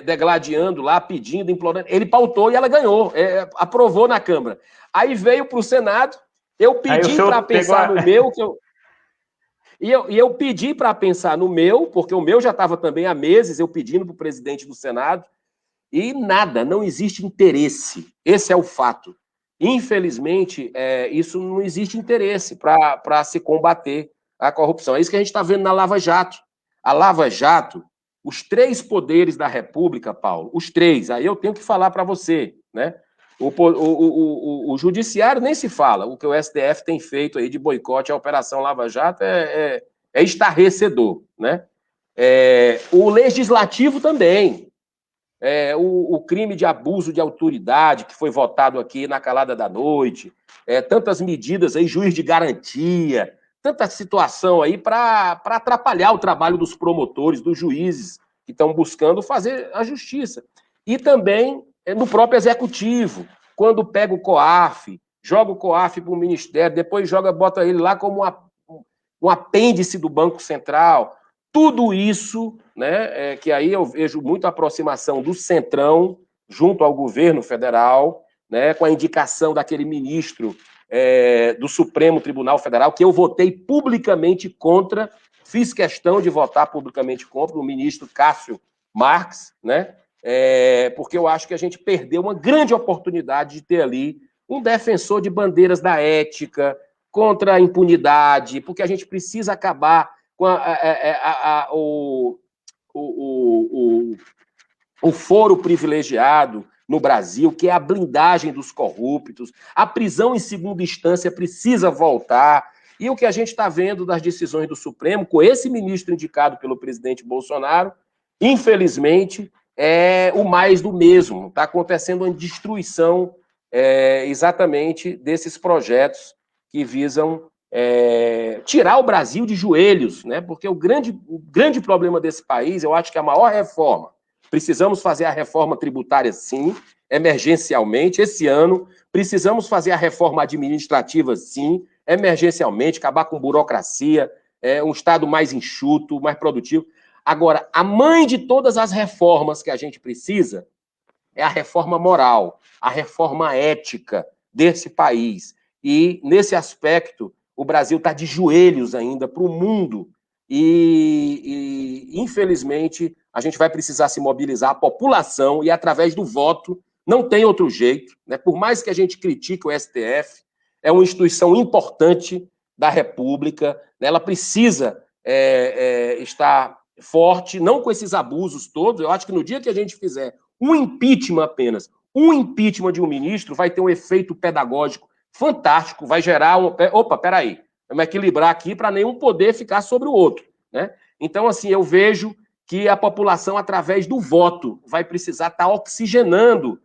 degladiando lá, pedindo, implorando, ele pautou e ela ganhou, aprovou na Câmara. Aí veio para o Senado, eu pedi para pensar no meu, E eu pedi para pensar no meu, porque o meu já estava também há meses, eu pedindo para o presidente do Senado, e nada, não existe interesse. Esse é o fato. Infelizmente, isso não existe interesse para se combater a corrupção. É isso que a gente está vendo na Lava Jato. A Lava Jato, os 3 poderes da República, Paulo, os 3, aí eu tenho que falar para você, né? O judiciário nem se fala. O que o STF tem feito aí de boicote à Operação Lava Jato é estarrecedor, né? O legislativo também. O crime de abuso de autoridade, que foi votado aqui na calada da noite, tantas medidas aí, juiz de garantia, tanta situação aí para atrapalhar o trabalho dos promotores, dos juízes que estão buscando fazer a justiça. E também no próprio executivo, quando pega o COAF, joga o COAF para o Ministério, depois bota ele lá como um apêndice do Banco Central. Tudo isso, né, que aí eu vejo muito a aproximação do Centrão junto ao governo federal, né, com a indicação daquele ministro do Supremo Tribunal Federal, que eu votei publicamente contra, fiz questão de votar publicamente contra, o ministro Cássio Marques, né, porque eu acho que a gente perdeu uma grande oportunidade de ter ali um defensor de bandeiras da ética, contra a impunidade, porque a gente precisa acabar com o foro privilegiado no Brasil, que é a blindagem dos corruptos. A prisão em segunda instância precisa voltar. E o que a gente está vendo das decisões do Supremo, com esse ministro indicado pelo presidente Bolsonaro, infelizmente, é o mais do mesmo. Está acontecendo uma destruição exatamente desses projetos que visam tirar o Brasil de joelhos, né? Porque o grande problema desse país, eu acho que a maior reforma, precisamos fazer a reforma tributária, sim, emergencialmente, esse ano, precisamos fazer a reforma administrativa, sim, emergencialmente, acabar com burocracia, um Estado mais enxuto, mais produtivo. Agora, a mãe de todas as reformas que a gente precisa é a reforma moral, a reforma ética desse país. E, nesse aspecto, o Brasil está de joelhos ainda para o mundo e, infelizmente, a gente vai precisar se mobilizar, a população, e através do voto, não tem outro jeito, né? Por mais que a gente critique o STF, é uma instituição importante da República, né? Ela precisa estar forte, não com esses abusos todos. Eu acho que no dia que a gente fizer um impeachment apenas, um impeachment de um ministro, vai ter um efeito pedagógico fantástico, vai gerar opa, peraí, vamos equilibrar aqui para nenhum poder ficar sobre o outro, né? Então, assim, eu vejo que a população, através do voto, vai precisar estar oxigenando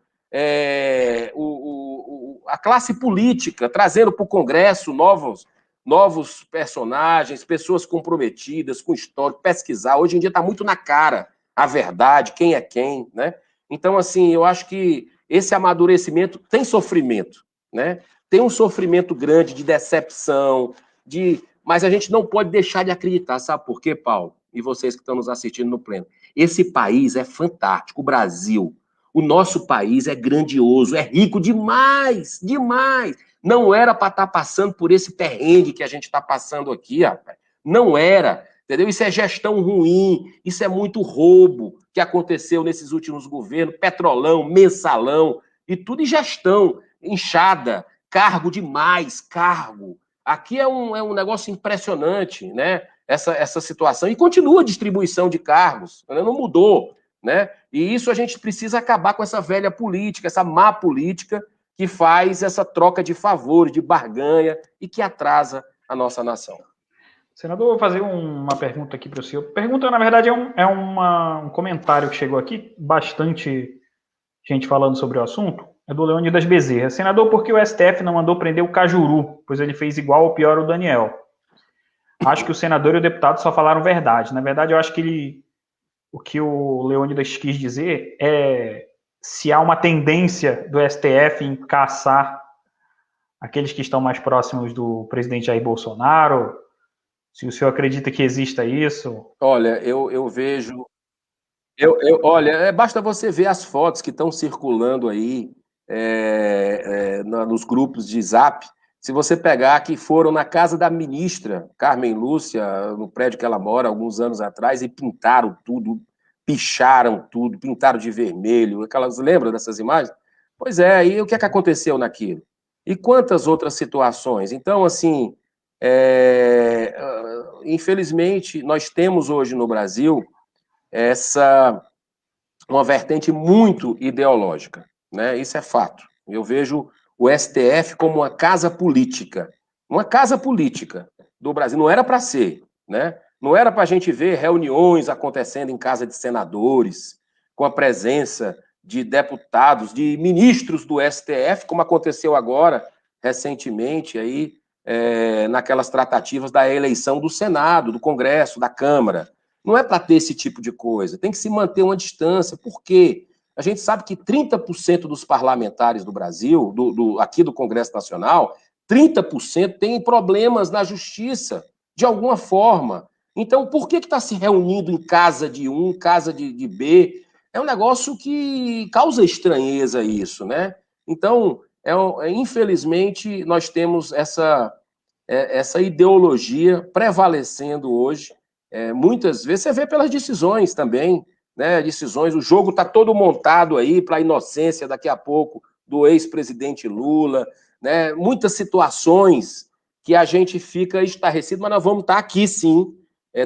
a classe política, trazendo para o Congresso novos personagens, pessoas comprometidas, com histórico, pesquisar. Hoje em dia está muito na cara a verdade, quem é quem, né? Então, assim, eu acho que esse amadurecimento tem sofrimento, né? Tem um sofrimento grande de decepção, mas a gente não pode deixar de acreditar. Sabe por quê, Paulo? E vocês que estão nos assistindo no Pleno. Esse país é fantástico, o Brasil. O nosso país é grandioso, é rico demais, demais. Não era para estar passando por esse perrengue que a gente está passando aqui, rapaz. Não era. entendeu? Isso é gestão ruim, isso é muito roubo que aconteceu nesses últimos governos, petrolão, mensalão, e tudo em gestão, inchada, cargo demais, cargo. Aqui é um negócio impressionante, né? Essa situação. E continua a distribuição de cargos, né? Não mudou, né? E isso a gente precisa acabar com essa velha política, essa má política que faz essa troca de favores, de barganha e que atrasa a nossa nação. Senador, eu vou fazer uma pergunta aqui para o senhor. Pergunta, na verdade, um comentário que chegou aqui, bastante gente falando sobre o assunto, é do Leônidas Bezerra. Senador, por que o STF não mandou prender o Cajuru? Pois ele fez igual ou pior o Daniel. Acho que o senador e o deputado só falaram verdade. Na verdade, eu acho que o que o Leônidas quis dizer é se há uma tendência do STF em caçar aqueles que estão mais próximos do presidente Jair Bolsonaro, se o senhor acredita que exista isso. Olha, eu vejo. Olha, basta você ver as fotos que estão circulando aí nos grupos de Zap. Se você pegar que foram na casa da ministra Carmen Lúcia, no prédio que ela mora, alguns anos atrás, e pintaram tudo, picharam tudo, pintaram de vermelho. Aquelas, lembram dessas imagens? Pois é, e o que é que aconteceu naquilo? E quantas outras situações? Então, assim, infelizmente, nós temos hoje no Brasil uma vertente muito ideológica, né? Isso é fato. Eu vejo o STF como uma casa política do Brasil. Não era para ser, né? Não era para a gente ver reuniões acontecendo em casa de senadores, com a presença de deputados, de ministros do STF, como aconteceu agora, recentemente, aí, naquelas tratativas da eleição do Senado, do Congresso, da Câmara. Não é para ter esse tipo de coisa, tem que se manter uma distância. Por quê? A gente sabe que 30% dos parlamentares do Brasil, aqui do Congresso Nacional, 30% têm problemas na justiça, de alguma forma. Então, por que está se reunindo em casa de um, casa de B? É um negócio que causa estranheza isso, né? Então, infelizmente, nós temos essa ideologia prevalecendo hoje. Muitas vezes você vê pelas decisões também, né? Decisões, o jogo está todo montado aí para a inocência daqui a pouco do ex-presidente Lula, né? Muitas situações que a gente fica estarrecido, mas nós vamos estar aqui sim,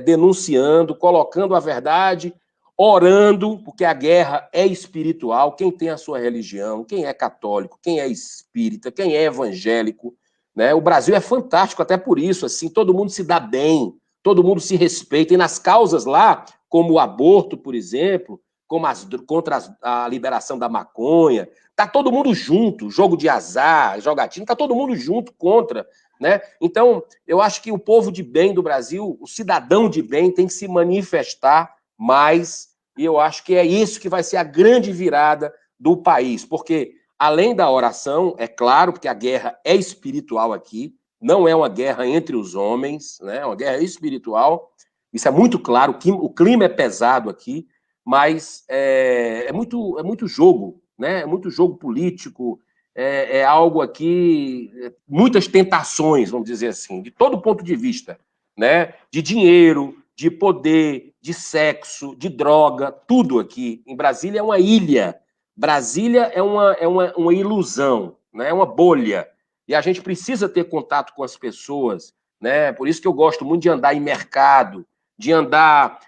denunciando, colocando a verdade, orando, porque a guerra é espiritual. Quem tem a sua religião, quem é católico, quem é espírita, quem é evangélico, né? O Brasil é fantástico até por isso, assim, todo mundo se dá bem, todo mundo se respeita, e nas causas lá, como o aborto, por exemplo, como contra a liberação da maconha, tá todo mundo junto, jogo de azar, jogatina, tá todo mundo junto contra, né? Então, eu acho que o povo de bem do Brasil, o cidadão de bem, tem que se manifestar mais, e eu acho que é isso que vai ser a grande virada do país, porque além da oração, é claro, porque a guerra é espiritual aqui, não é uma guerra entre os homens, né? É uma guerra espiritual. Isso é muito claro, o clima é pesado aqui, mas é muito jogo, né? É muito jogo político, é algo aqui, muitas tentações, vamos dizer assim, de todo ponto de vista, né? De dinheiro, de poder, de sexo, de droga, tudo aqui. Em Brasília é uma ilha. Brasília é uma ilusão, né? É uma bolha. E a gente precisa ter contato com as pessoas, né? Por isso que eu gosto muito de andar em mercado, de andar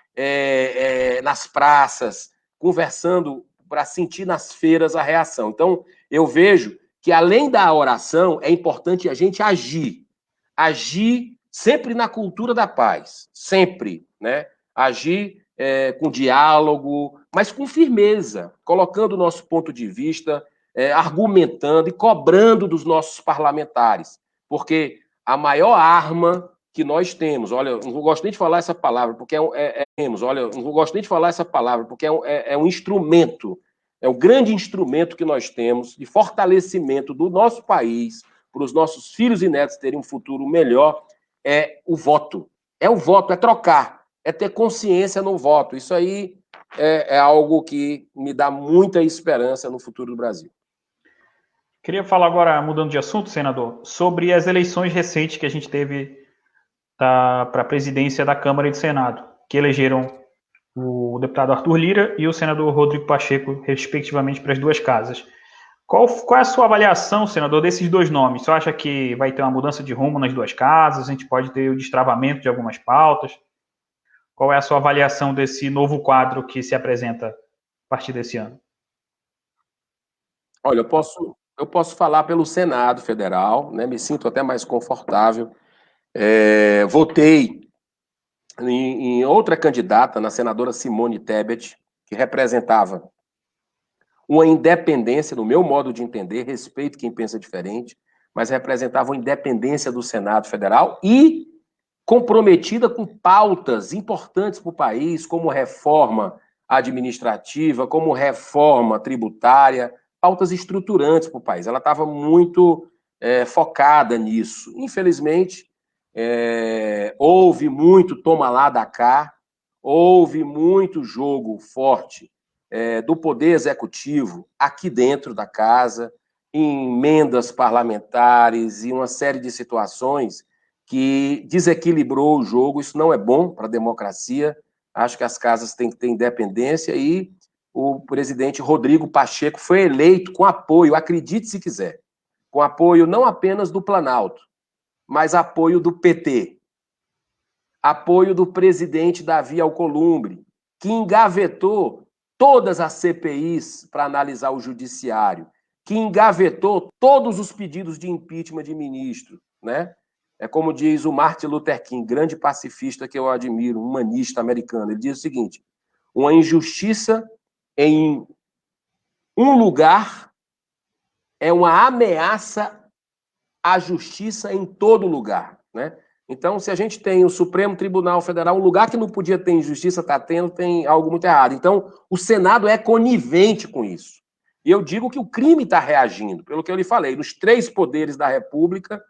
nas praças, conversando para sentir nas feiras a reação. Então, eu vejo que, além da oração, é importante a gente agir. Agir sempre na cultura da paz, sempre, né? Agir com diálogo, mas com firmeza, colocando o nosso ponto de vista, argumentando e cobrando dos nossos parlamentares. Porque a maior arma que nós temos, olha, eu não gosto nem de falar essa palavra, porque olha, eu não gosto nem de falar essa palavra, porque é um instrumento, é um grande instrumento que nós temos de fortalecimento do nosso país, para os nossos filhos e netos terem um futuro melhor, é o voto. É o voto, é trocar, é ter consciência no voto. Isso aí é algo que me dá muita esperança no futuro do Brasil. Queria falar agora, mudando de assunto, senador, sobre as eleições recentes que a gente teve para a presidência da Câmara e do Senado, que elegeram o deputado Arthur Lira e o senador Rodrigo Pacheco, respectivamente, para as duas casas. Qual é a sua avaliação, senador, desses dois nomes? Você acha que vai ter uma mudança de rumo nas duas casas? A gente pode ter o destravamento de algumas pautas? Qual é a sua avaliação desse novo quadro que se apresenta a partir desse ano? Olha, eu posso falar pelo Senado Federal, né? Me sinto até mais confortável. Votei em outra candidata, na senadora Simone Tebet, que representava uma independência, no meu modo de entender, respeito quem pensa diferente, mas representava uma independência do Senado Federal e comprometida com pautas importantes para o país, como reforma administrativa, como reforma tributária, pautas estruturantes para o país. Ela estava muito focada nisso. Infelizmente, houve muito toma lá da cá, houve muito jogo forte do Poder Executivo aqui dentro da casa, em emendas parlamentares e uma série de situações que desequilibrou o jogo. Isso não é bom para a democracia. Acho que as casas têm que ter independência e o presidente Rodrigo Pacheco foi eleito com apoio, acredite se quiser, com apoio não apenas do Planalto, mas apoio do PT, apoio do presidente Davi Alcolumbre, que engavetou todas as CPIs para analisar o judiciário, que engavetou todos os pedidos de impeachment de ministro, né? É como diz o Martin Luther King, grande pacifista que eu admiro, humanista americano. Ele diz o seguinte: uma injustiça em um lugar é uma ameaça à justiça em todo lugar, né? Então, se a gente tem o Supremo Tribunal Federal, um lugar que não podia ter injustiça, está tendo, tem algo muito errado. Então, o Senado é conivente com isso. E eu digo que o crime está reagindo, pelo que eu lhe falei, nos três poderes da República,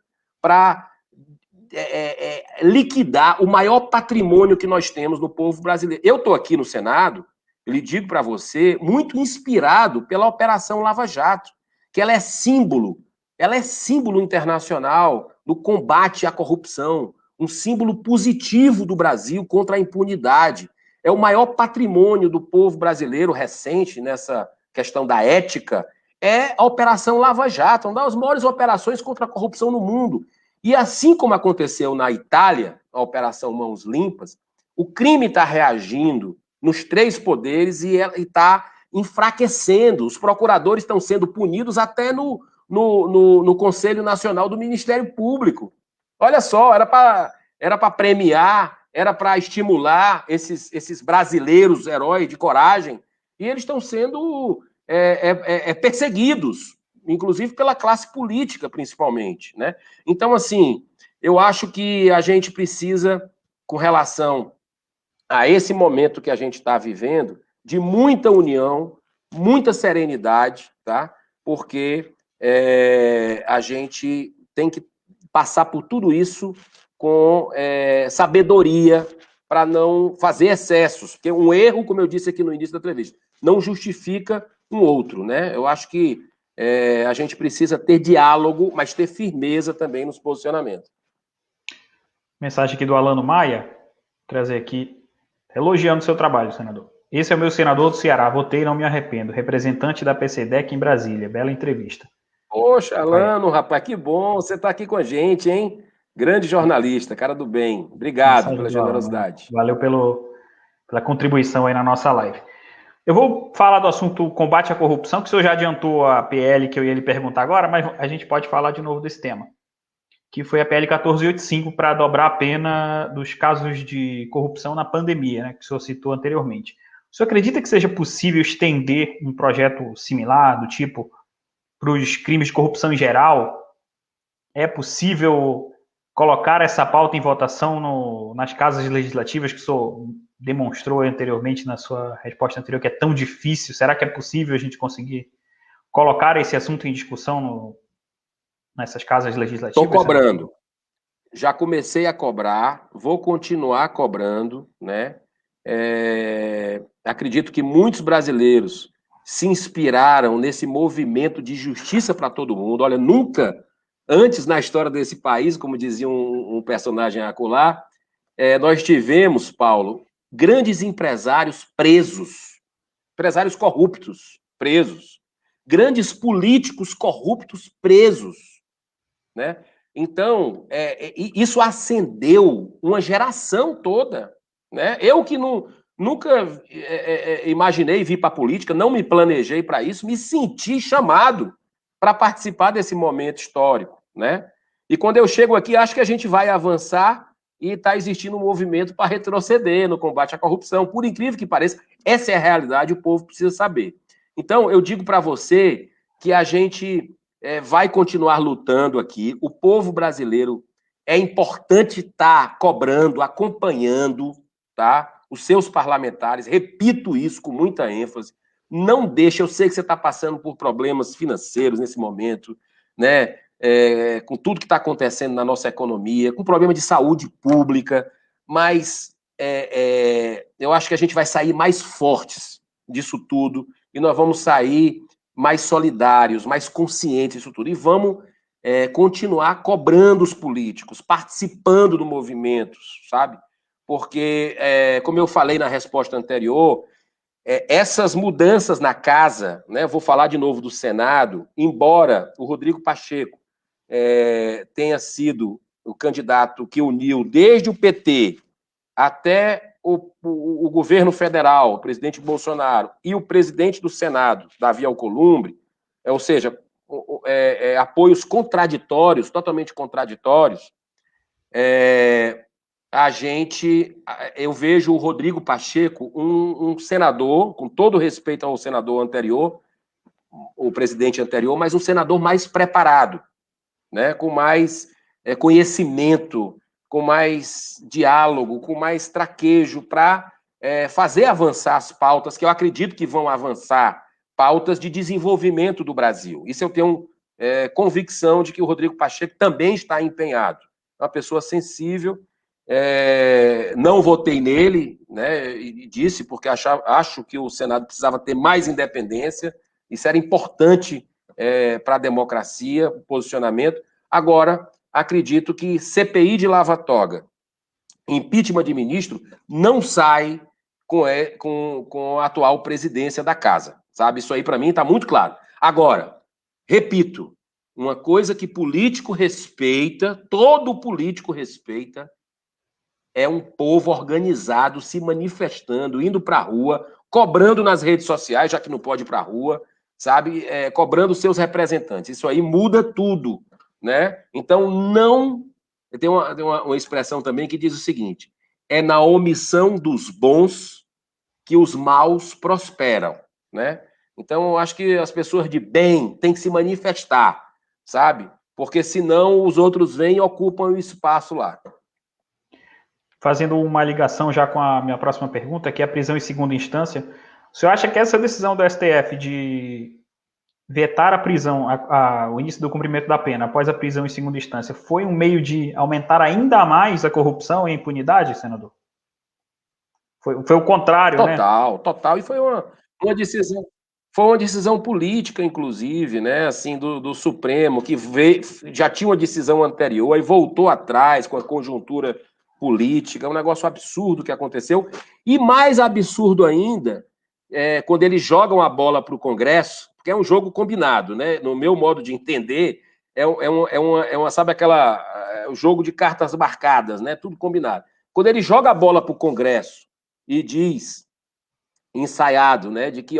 para liquidar o maior patrimônio que nós temos no povo brasileiro. Eu estou aqui no Senado, eu lhe digo para você, muito inspirado pela Operação Lava Jato, que ela é símbolo internacional no combate à corrupção, um símbolo positivo do Brasil contra a impunidade. É o maior patrimônio do povo brasileiro recente nessa questão da ética, é a Operação Lava Jato, uma das maiores operações contra a corrupção no mundo. E assim como aconteceu na Itália, a Operação Mãos Limpas, o crime está reagindo nos três poderes e está enfraquecendo. Os procuradores estão sendo punidos até no Conselho Nacional do Ministério Público. Olha só, era para premiar, era para estimular esses brasileiros heróis de coragem, e eles estão sendo perseguidos, inclusive pela classe política, principalmente, né? Então, assim, eu acho que a gente precisa, com relação a esse momento que a gente está vivendo, de muita união, muita serenidade, tá? Porque a gente tem que passar por tudo isso com sabedoria para não fazer excessos, porque um erro, como eu disse aqui no início da entrevista, não justifica um outro, né? Eu acho que a gente precisa ter diálogo, mas ter firmeza também nos posicionamentos. Mensagem aqui do Alano Maia, vou trazer aqui, elogiando o seu trabalho, senador. Esse é o meu senador do Ceará, votei e não me arrependo. Representante da PCDEC em Brasília, bela entrevista. Poxa, Alano, rapaz, que bom você estar aqui com a gente, hein? Grande jornalista, cara do bem. Obrigado Mensagem pela do Alano, generosidade. valeu pela contribuição aí na nossa live. Eu vou falar do assunto combate à corrupção, que o senhor já adiantou a PL que eu ia lhe perguntar agora, mas a gente pode falar de novo desse tema, que foi a PL 1485 para dobrar a pena dos casos de corrupção na pandemia, né, que o senhor citou anteriormente. O senhor acredita que seja possível estender um projeto similar, do tipo, para os crimes de corrupção em geral? É possível colocar essa pauta em votação nas casas legislativas, que o senhor demonstrou anteriormente na sua resposta anterior, que é tão difícil? Será que é possível a gente conseguir colocar esse assunto em discussão nessas casas legislativas? Estou cobrando. Já comecei a cobrar, vou continuar cobrando, né? Acredito que muitos brasileiros se inspiraram nesse movimento de justiça para todo mundo. Olha, nunca Antes, na história desse país, como dizia um personagem acolá, nós tivemos, Paulo, grandes empresários presos, empresários corruptos presos, grandes políticos corruptos presos, né? Então, isso acendeu uma geração toda, né? Eu que nunca imaginei vir para a política, não me planejei para isso, me senti chamado para participar desse momento histórico, né? E quando eu chego aqui, acho que a gente vai avançar e está existindo um movimento para retroceder no combate à corrupção. Por incrível que pareça, essa é a realidade, o povo precisa saber. Então, eu digo para você que a gente vai continuar lutando aqui. O povo brasileiro é importante estar cobrando, acompanhando, tá? Os seus parlamentares. Repito isso com muita ênfase. Não deixe, eu sei que você está passando por problemas financeiros nesse momento, né? Com tudo que está acontecendo na nossa economia, com problema de saúde pública, mas eu acho que a gente vai sair mais fortes disso tudo e nós vamos sair mais solidários, mais conscientes disso tudo. E vamos continuar cobrando os políticos, participando do movimento, sabe? Porque, como eu falei na resposta anterior, essas mudanças na casa, né? Vou falar de novo do Senado, embora o Rodrigo Pacheco tenha sido o candidato que uniu desde o PT até o governo federal, o presidente Bolsonaro, e o presidente do Senado, Davi Alcolumbre, ou seja, apoios contraditórios, totalmente contraditórios, eu vejo o Rodrigo Pacheco, um senador, com todo respeito ao senador anterior, o presidente anterior, mas um senador mais preparado, né, com mais conhecimento, com mais diálogo, com mais traquejo para fazer avançar as pautas, que eu acredito que vão avançar, pautas de desenvolvimento do Brasil. Isso eu tenho convicção de que o Rodrigo Pacheco também está empenhado. É uma pessoa sensível, não votei nele, né, e disse, porque acho que o Senado precisava ter mais independência, isso era importante para a democracia, o posicionamento. Agora, acredito que CPI de lava-toga, impeachment de ministro, não sai com a atual presidência da casa, sabe? Isso aí, para mim, está muito claro. Agora, repito, uma coisa que político respeita, todo político respeita, é um povo organizado, se manifestando, indo para a rua, cobrando nas redes sociais, já que não pode ir para a rua, sabe? Cobrando seus representantes. Isso aí muda tudo, né? Então, não... Tem uma expressão também que diz o seguinte: é na omissão dos bons que os maus prosperam, né? Então, eu acho que as pessoas de bem têm que se manifestar, sabe? Porque senão os outros vêm e ocupam o espaço lá. Fazendo uma ligação já com a minha próxima pergunta, que é a prisão em segunda instância, o senhor acha que essa decisão do STF de vetar a prisão, o início do cumprimento da pena após a prisão em segunda instância, foi um meio de aumentar ainda mais a corrupção e a impunidade, senador? Foi o contrário, né? Total. E foi uma decisão. Foi uma decisão política, inclusive, né, assim, do Supremo, que já tinha uma decisão anterior, aí voltou atrás com a conjuntura política, um negócio absurdo que aconteceu. E mais absurdo ainda, quando eles jogam a bola para o Congresso, porque é um jogo combinado, né? No meu modo de entender, sabe o jogo de cartas marcadas, né? Tudo combinado. Quando ele joga a bola para o Congresso e diz, ensaiado, né, de que,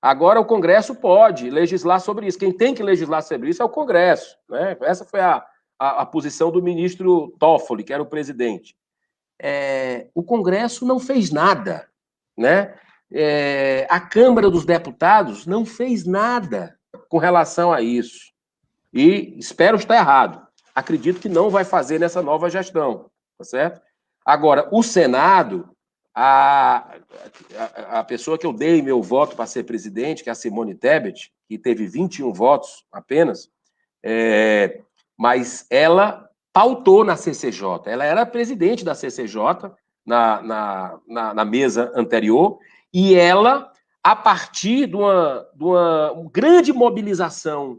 agora o Congresso pode legislar sobre isso. Quem tem que legislar sobre isso é o Congresso, né? Essa foi a posição do ministro Toffoli, que era o presidente. O Congresso não fez nada, né? A Câmara dos Deputados não fez nada com relação a isso. E espero estar errado. Acredito que não vai fazer nessa nova gestão, tá certo? Agora, o Senado, a pessoa que eu dei meu voto para ser presidente, que é a Simone Tebet, que teve 21 votos apenas, mas ela pautou na CCJ. Ela era presidente da CCJ na mesa anterior, e ela, a partir de uma grande mobilização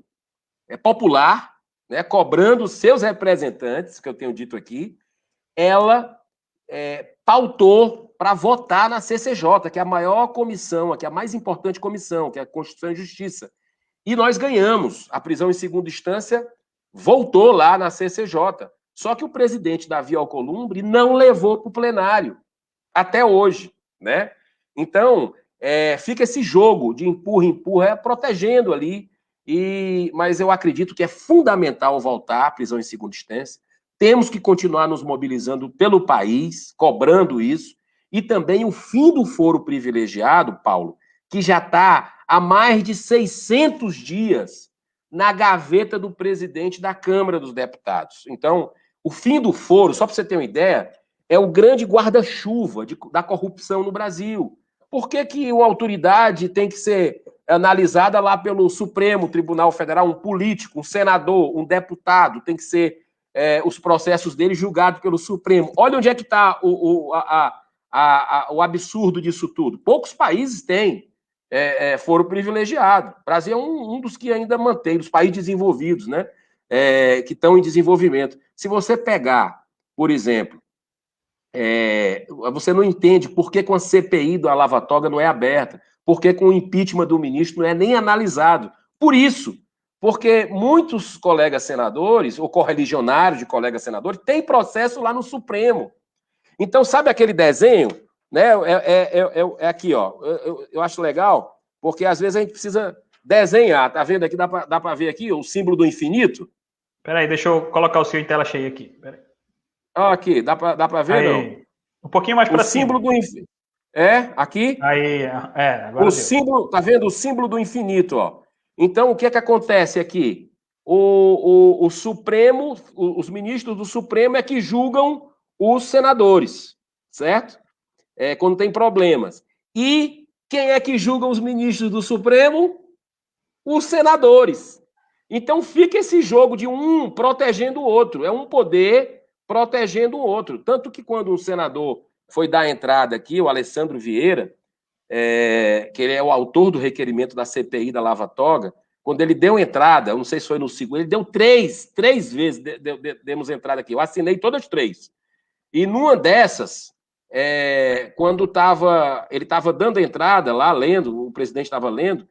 popular, né, cobrando os seus representantes, que eu tenho dito aqui, ela pautou para votar na CCJ, que é a maior comissão, que é a mais importante comissão, que é a Constituição e Justiça. E nós ganhamos. A prisão em segunda instância voltou lá na CCJ. Só que o presidente Davi Alcolumbre não levou para o plenário, até hoje, né? Então, fica esse jogo de empurra, protegendo ali, mas eu acredito que é fundamental voltar à prisão em segunda instância. Temos que continuar nos mobilizando pelo país, cobrando isso, e também o fim do foro privilegiado, Paulo, que já está há mais de 600 dias na gaveta do presidente da Câmara dos Deputados. Então, o fim do foro, só para você ter uma ideia, é o grande guarda-chuva da corrupção no Brasil. Por que uma autoridade tem que ser analisada lá pelo Supremo Tribunal Federal, um político, um senador, um deputado, tem que ser os processos dele julgados pelo Supremo? Olha onde é que está o absurdo disso tudo. Poucos países têm foro privilegiado. O Brasil é um dos que ainda mantém, dos países desenvolvidos, né? Que estão em desenvolvimento. Se você pegar, por exemplo, você não entende por que com a CPI da Lava Toga não é aberta, por que com o impeachment do ministro não é nem analisado. Por isso, porque muitos colegas senadores, ou correligionários de colegas senadores, têm processo lá no Supremo. Então, sabe aquele desenho? Né? Aqui, ó. Eu acho legal, porque às vezes a gente precisa desenhar. Tá vendo aqui? Dá para ver aqui o símbolo do infinito? Peraí, deixa eu colocar o seu em tela cheia aqui. Peraí. Aqui, dá para ver, aí, não? Um pouquinho mais para cima. O símbolo do infinito. Aqui? Aí, agora o símbolo, tá vendo o símbolo do infinito, ó? Então, o que acontece aqui? O Supremo, os ministros do Supremo é que julgam os senadores, certo? Quando tem problemas. E quem é que julga os ministros do Supremo? Os senadores. Então, fica esse jogo de um protegendo o outro. É um poder protegendo o outro. Tanto que quando um senador foi dar a entrada aqui, o Alessandro Vieira, que ele é o autor do requerimento da CPI da Lava Toga, quando ele deu entrada, eu não sei se foi no segundo, ele deu três vezes, demos entrada aqui, eu assinei todas 3. E numa dessas, quando ele estava dando a entrada lá, lendo, o presidente estava lendo,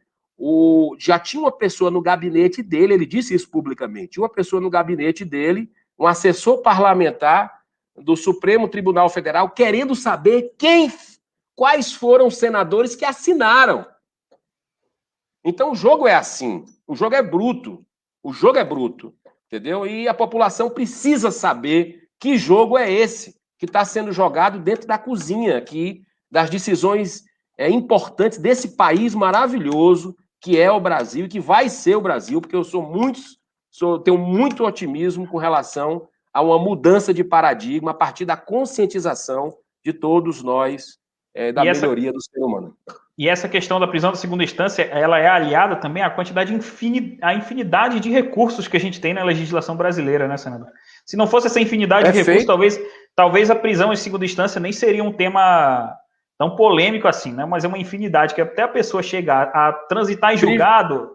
já tinha uma pessoa no gabinete dele, ele disse isso publicamente, uma pessoa no gabinete dele, um assessor parlamentar do Supremo Tribunal Federal, querendo saber quais foram os senadores que assinaram. Então o jogo é assim, o jogo é bruto, entendeu? E a população precisa saber que jogo é esse que está sendo jogado dentro da cozinha aqui, das decisões importantes desse país maravilhoso que é o Brasil e que vai ser o Brasil, porque eu tenho muito otimismo com relação a uma mudança de paradigma a partir da conscientização de todos nós da melhoria do ser humano. E essa questão da prisão de segunda instância, ela é aliada também à quantidade à infinidade de recursos que a gente tem na legislação brasileira, né, senador? Se não fosse essa infinidade de recursos, talvez a prisão em segunda instância nem seria um tema tão polêmico assim, né? Mas é uma infinidade, que até a pessoa chegar a transitar em julgado,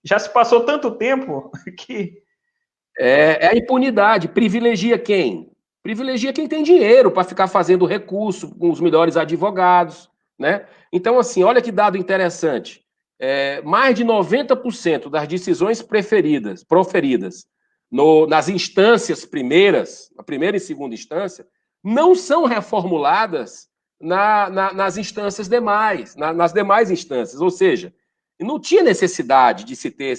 já se passou tanto tempo que... É a impunidade. Privilegia quem? Privilegia quem tem dinheiro para ficar fazendo recurso com os melhores advogados, né? Então, assim, olha que dado interessante. Mais de 90% das decisões proferidas nas instâncias primeiras, na primeira e segunda instância, não são reformuladas nas instâncias demais, nas demais instâncias. Ou seja, não tinha necessidade de se ter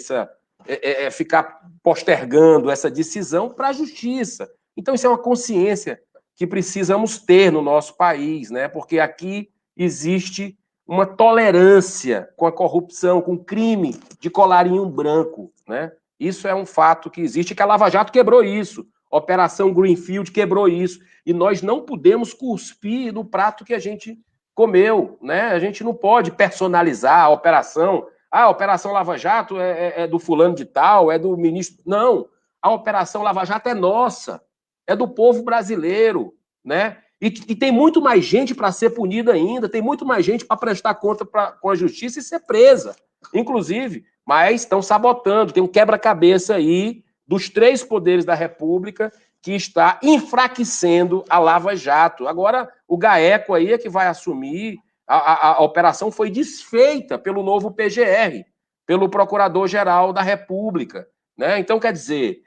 ficar postergando essa decisão para a justiça. Então, isso é uma consciência que precisamos ter no nosso país, né? Porque aqui existe uma tolerância com a corrupção, com o crime de colarinho branco, né? Isso é um fato que existe, que a Lava Jato quebrou isso. Operação Greenfield quebrou isso. E nós não podemos cuspir no prato que a gente comeu, né? A gente não pode personalizar a operação. A Operação Lava Jato é do fulano de tal, é do ministro... Não, a Operação Lava Jato é nossa, é do povo brasileiro, né? E tem muito mais gente para ser punida ainda, tem muito mais gente para prestar conta com a justiça e ser presa, inclusive. Mas estão sabotando, tem um quebra-cabeça aí, dos três poderes da República que está enfraquecendo a Lava Jato. Agora, o GAECO aí é que vai assumir. A operação foi desfeita pelo novo PGR, pelo Procurador-Geral da República, né? Então, quer dizer,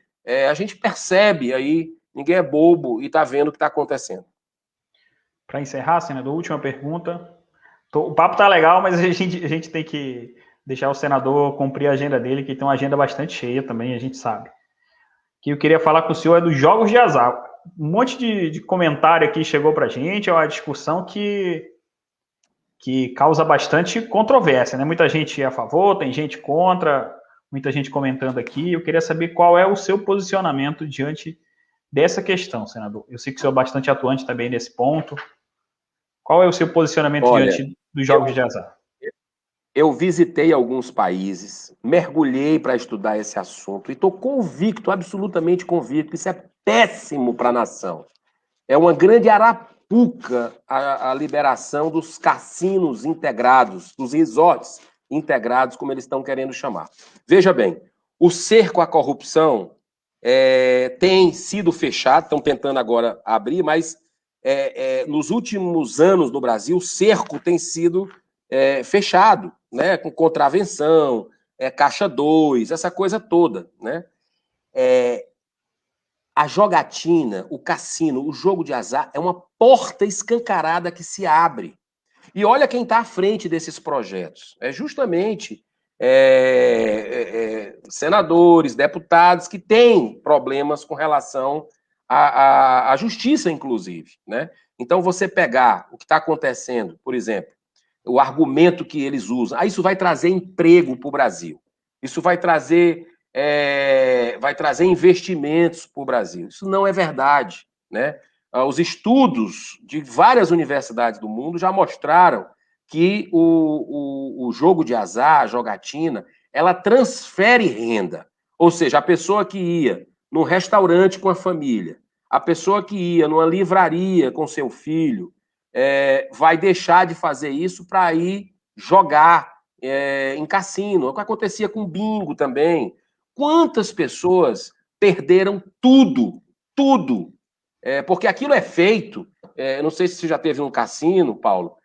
a gente percebe aí, ninguém é bobo e está vendo o que está acontecendo. Para encerrar, senador, última pergunta. O papo tá legal, mas a gente tem que deixar o senador cumprir a agenda dele, que tem uma agenda bastante cheia também, a gente sabe. Que eu queria falar com o senhor é dos jogos de azar. Um monte de comentário aqui chegou para a gente, é uma discussão que causa bastante controvérsia, né? Muita gente é a favor, tem gente contra, muita gente comentando aqui. Eu queria saber qual é o seu posicionamento diante dessa questão, senador. Eu sei que o senhor é bastante atuante também nesse ponto. Qual é o seu posicionamento diante dos jogos de azar? Eu visitei alguns países, mergulhei para estudar esse assunto e estou convicto, absolutamente convicto, que isso é péssimo para a nação. É uma grande arapuca a liberação dos cassinos integrados, dos resorts integrados, como eles estão querendo chamar. Veja bem, o cerco à corrupção tem sido fechado, estão tentando agora abrir, mas nos últimos anos no Brasil, o cerco tem sido fechado, né, com contravenção, caixa 2, essa coisa toda, né? A jogatina, o cassino, o jogo de azar é uma porta escancarada que se abre. E olha quem está à frente desses projetos. É justamente senadores, deputados que têm problemas com relação à justiça, inclusive, né? Então, você pegar o que está acontecendo, por exemplo, o argumento que eles usam, isso vai trazer emprego para o Brasil, isso vai trazer investimentos para o Brasil. Isso não é verdade, né? Os estudos de várias universidades do mundo já mostraram que o jogo de azar, a jogatina, ela transfere renda. Ou seja, a pessoa que ia num restaurante com a família, a pessoa que ia numa livraria com seu filho, vai deixar de fazer isso para ir jogar em cassino. O que acontecia com bingo também. Quantas pessoas perderam tudo, tudo, porque aquilo é feito, não sei se você já teve um cassino, Paulo,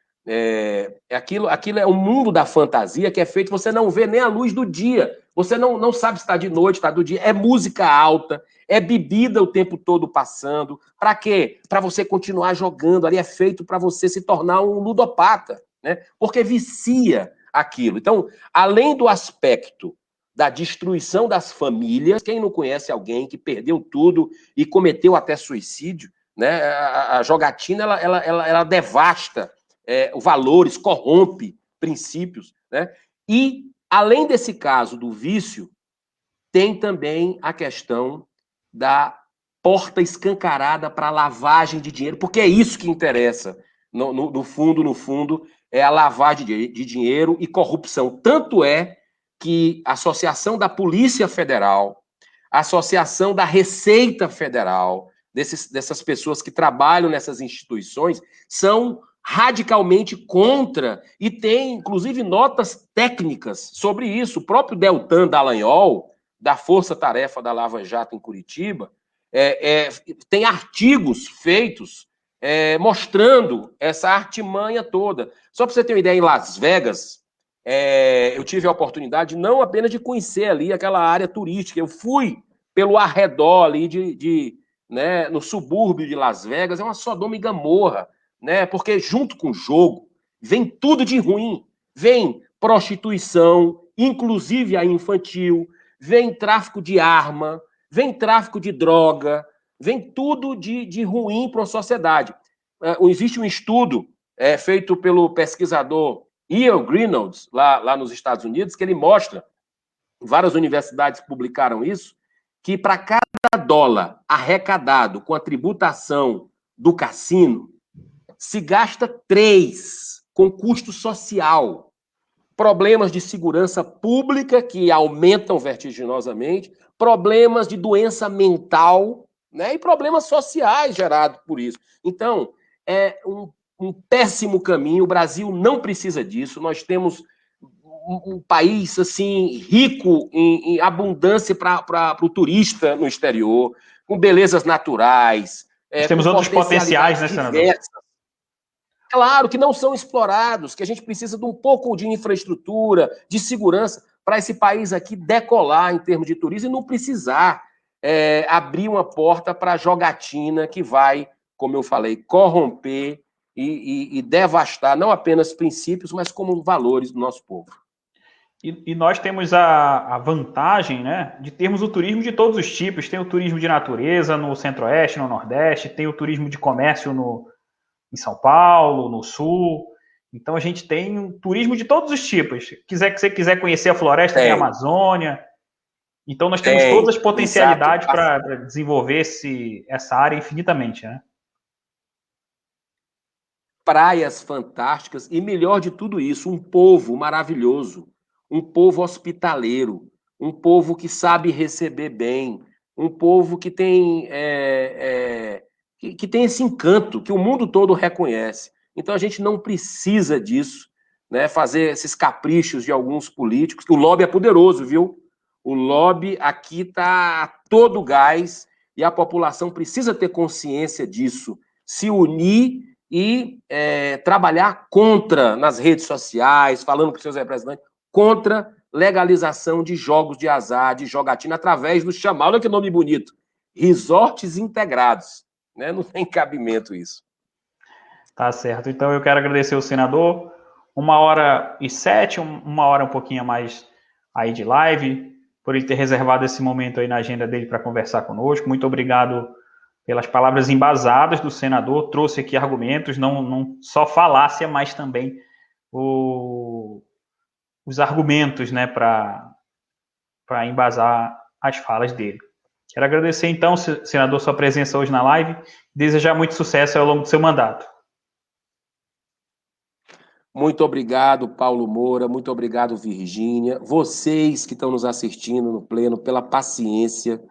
aquilo é o mundo da fantasia que é feito, você não vê nem a luz do dia, você não sabe se está de noite, está do dia, é música alta, é bebida o tempo todo passando, para quê? Para você continuar jogando, ali é feito para você se tornar um ludopata, né? Porque vicia aquilo. Então, além do aspecto da destruição das famílias, quem não conhece alguém que perdeu tudo e cometeu até suicídio, né? A jogatina ela devasta valores, corrompe princípios, né? E além desse caso do vício, tem também a questão da porta escancarada para lavagem de dinheiro, porque é isso que interessa no fundo, é a lavagem de dinheiro e corrupção. Tanto é que a Associação da Polícia Federal, a Associação da Receita Federal, dessas pessoas que trabalham nessas instituições, são radicalmente contra e tem, inclusive, notas técnicas sobre isso. O próprio Deltan Dallagnol, da Força Tarefa da Lava Jato em Curitiba, tem artigos feitos mostrando essa artimanha toda. Só para você ter uma ideia, em Las Vegas, eu tive a oportunidade não apenas de conhecer ali aquela área turística, eu fui pelo arredor ali né, no subúrbio de Las Vegas, é uma Sodoma e Gomorra, né, porque junto com o jogo vem tudo de ruim, vem prostituição, inclusive a infantil, vem tráfico de arma, vem tráfico de droga, vem tudo de ruim para a sociedade. Existe um estudo feito pelo pesquisador Ian Greenwald, lá nos Estados Unidos, que ele mostra, várias universidades publicaram isso, que para cada dólar arrecadado com a tributação do cassino, se gasta 3 com custo social. Problemas de segurança pública que aumentam vertiginosamente, problemas de doença mental, né, e problemas sociais gerados por isso. Então, é um péssimo caminho, o Brasil não precisa disso, nós temos um país assim rico em abundância para o turista no exterior, com belezas naturais, Nós temos com outros potenciais, potencialidades né, senador? diversas. Claro que não são explorados, que a gente precisa de um pouco de infraestrutura, de segurança, para esse país aqui decolar em termos de turismo e não precisar abrir uma porta para a jogatina que vai, como eu falei, corromper e devastar não apenas princípios, mas como valores do nosso povo. E nós temos a vantagem, né, de termos o turismo de todos os tipos. Tem o turismo de natureza no Centro-Oeste, no Nordeste, tem o turismo de comércio em São Paulo, no Sul. Então a gente tem um turismo de todos os tipos. Se você quiser conhecer a floresta, tem a Amazônia. Então nós temos todas as potencialidades para desenvolver essa área infinitamente, né? Praias fantásticas e, melhor de tudo isso, um povo maravilhoso, um povo hospitaleiro, um povo que sabe receber bem, um povo que tem que tem esse encanto que o mundo todo reconhece. Então a gente não precisa disso, né? Fazer esses caprichos de alguns políticos. O lobby é poderoso, viu? O lobby aqui está a todo gás e a população precisa ter consciência disso, se unir e trabalhar contra, nas redes sociais, falando para os seus representantes, contra legalização de jogos de azar, de jogatina, através do chamado, olha que nome bonito, resorts integrados. Né? Não tem cabimento isso. Tá certo. Então eu quero agradecer ao senador. 1h07, 1 hora um pouquinho a mais aí de live, por ele ter reservado esse momento aí na agenda dele para conversar conosco. Muito obrigado pelas palavras embasadas do senador, trouxe aqui argumentos, não só falácia, mas também os argumentos, né, para embasar as falas dele. Quero agradecer, então, senador, sua presença hoje na live e desejar muito sucesso ao longo do seu mandato. Muito obrigado, Paulo Moura, muito obrigado, Virgínia. Vocês que estão nos assistindo no Pleno, pela paciência,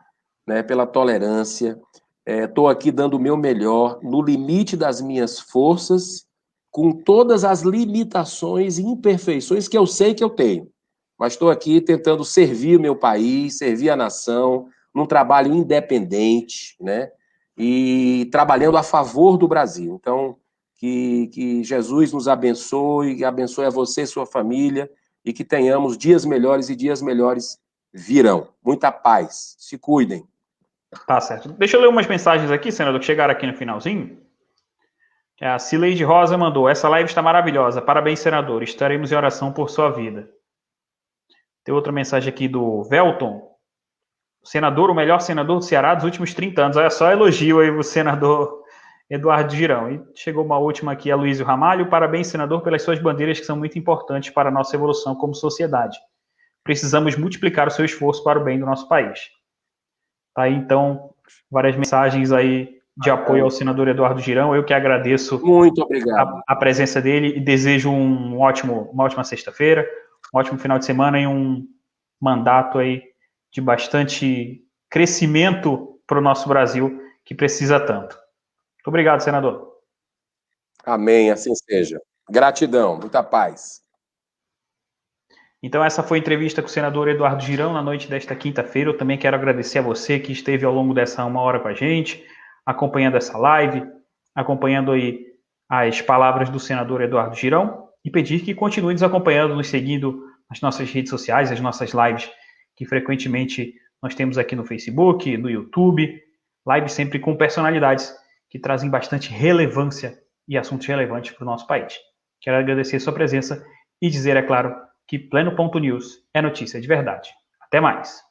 né, pela tolerância. Estou aqui dando o meu melhor, no limite das minhas forças, com todas as limitações e imperfeições que eu sei que eu tenho. Mas estou aqui tentando servir o meu país, servir a nação, num trabalho independente, né? E trabalhando a favor do Brasil. Então, que Jesus nos abençoe, abençoe a você e sua família, e que tenhamos dias melhores e dias melhores virão. Muita paz. Se cuidem. Tá certo. Deixa eu ler umas mensagens aqui, senador, que chegaram aqui no finalzinho. A Cileide Rosa mandou: essa live está maravilhosa. Parabéns, senador. Estaremos em oração por sua vida. Tem outra mensagem aqui do Velton. Senador, o melhor senador do Ceará dos últimos 30 anos. Olha só, elogio aí o senador Eduardo Girão. E chegou uma última aqui, a Luísio Ramalho. Parabéns, senador, pelas suas bandeiras que são muito importantes para a nossa evolução como sociedade. Precisamos multiplicar o seu esforço para o bem do nosso país. Tá aí, então, várias mensagens aí de apoio ao senador Eduardo Girão. Eu que agradeço muito obrigado a presença dele e desejo uma ótima sexta-feira, um ótimo final de semana e um mandato aí de bastante crescimento para o nosso Brasil, que precisa tanto. Muito obrigado, senador. Amém, assim seja. Gratidão, muita paz. Então, essa foi a entrevista com o senador Eduardo Girão na noite desta quinta-feira. Eu também quero agradecer a você que esteve ao longo dessa 1 hora com a gente, acompanhando essa live, acompanhando aí as palavras do senador Eduardo Girão, e pedir que continue nos acompanhando, nos seguindo nas nossas redes sociais, as nossas lives que frequentemente nós temos aqui no Facebook, no YouTube, lives sempre com personalidades que trazem bastante relevância e assuntos relevantes para o nosso país. Quero agradecer a sua presença e dizer, é claro, que Pleno.news é notícia de verdade. Até mais!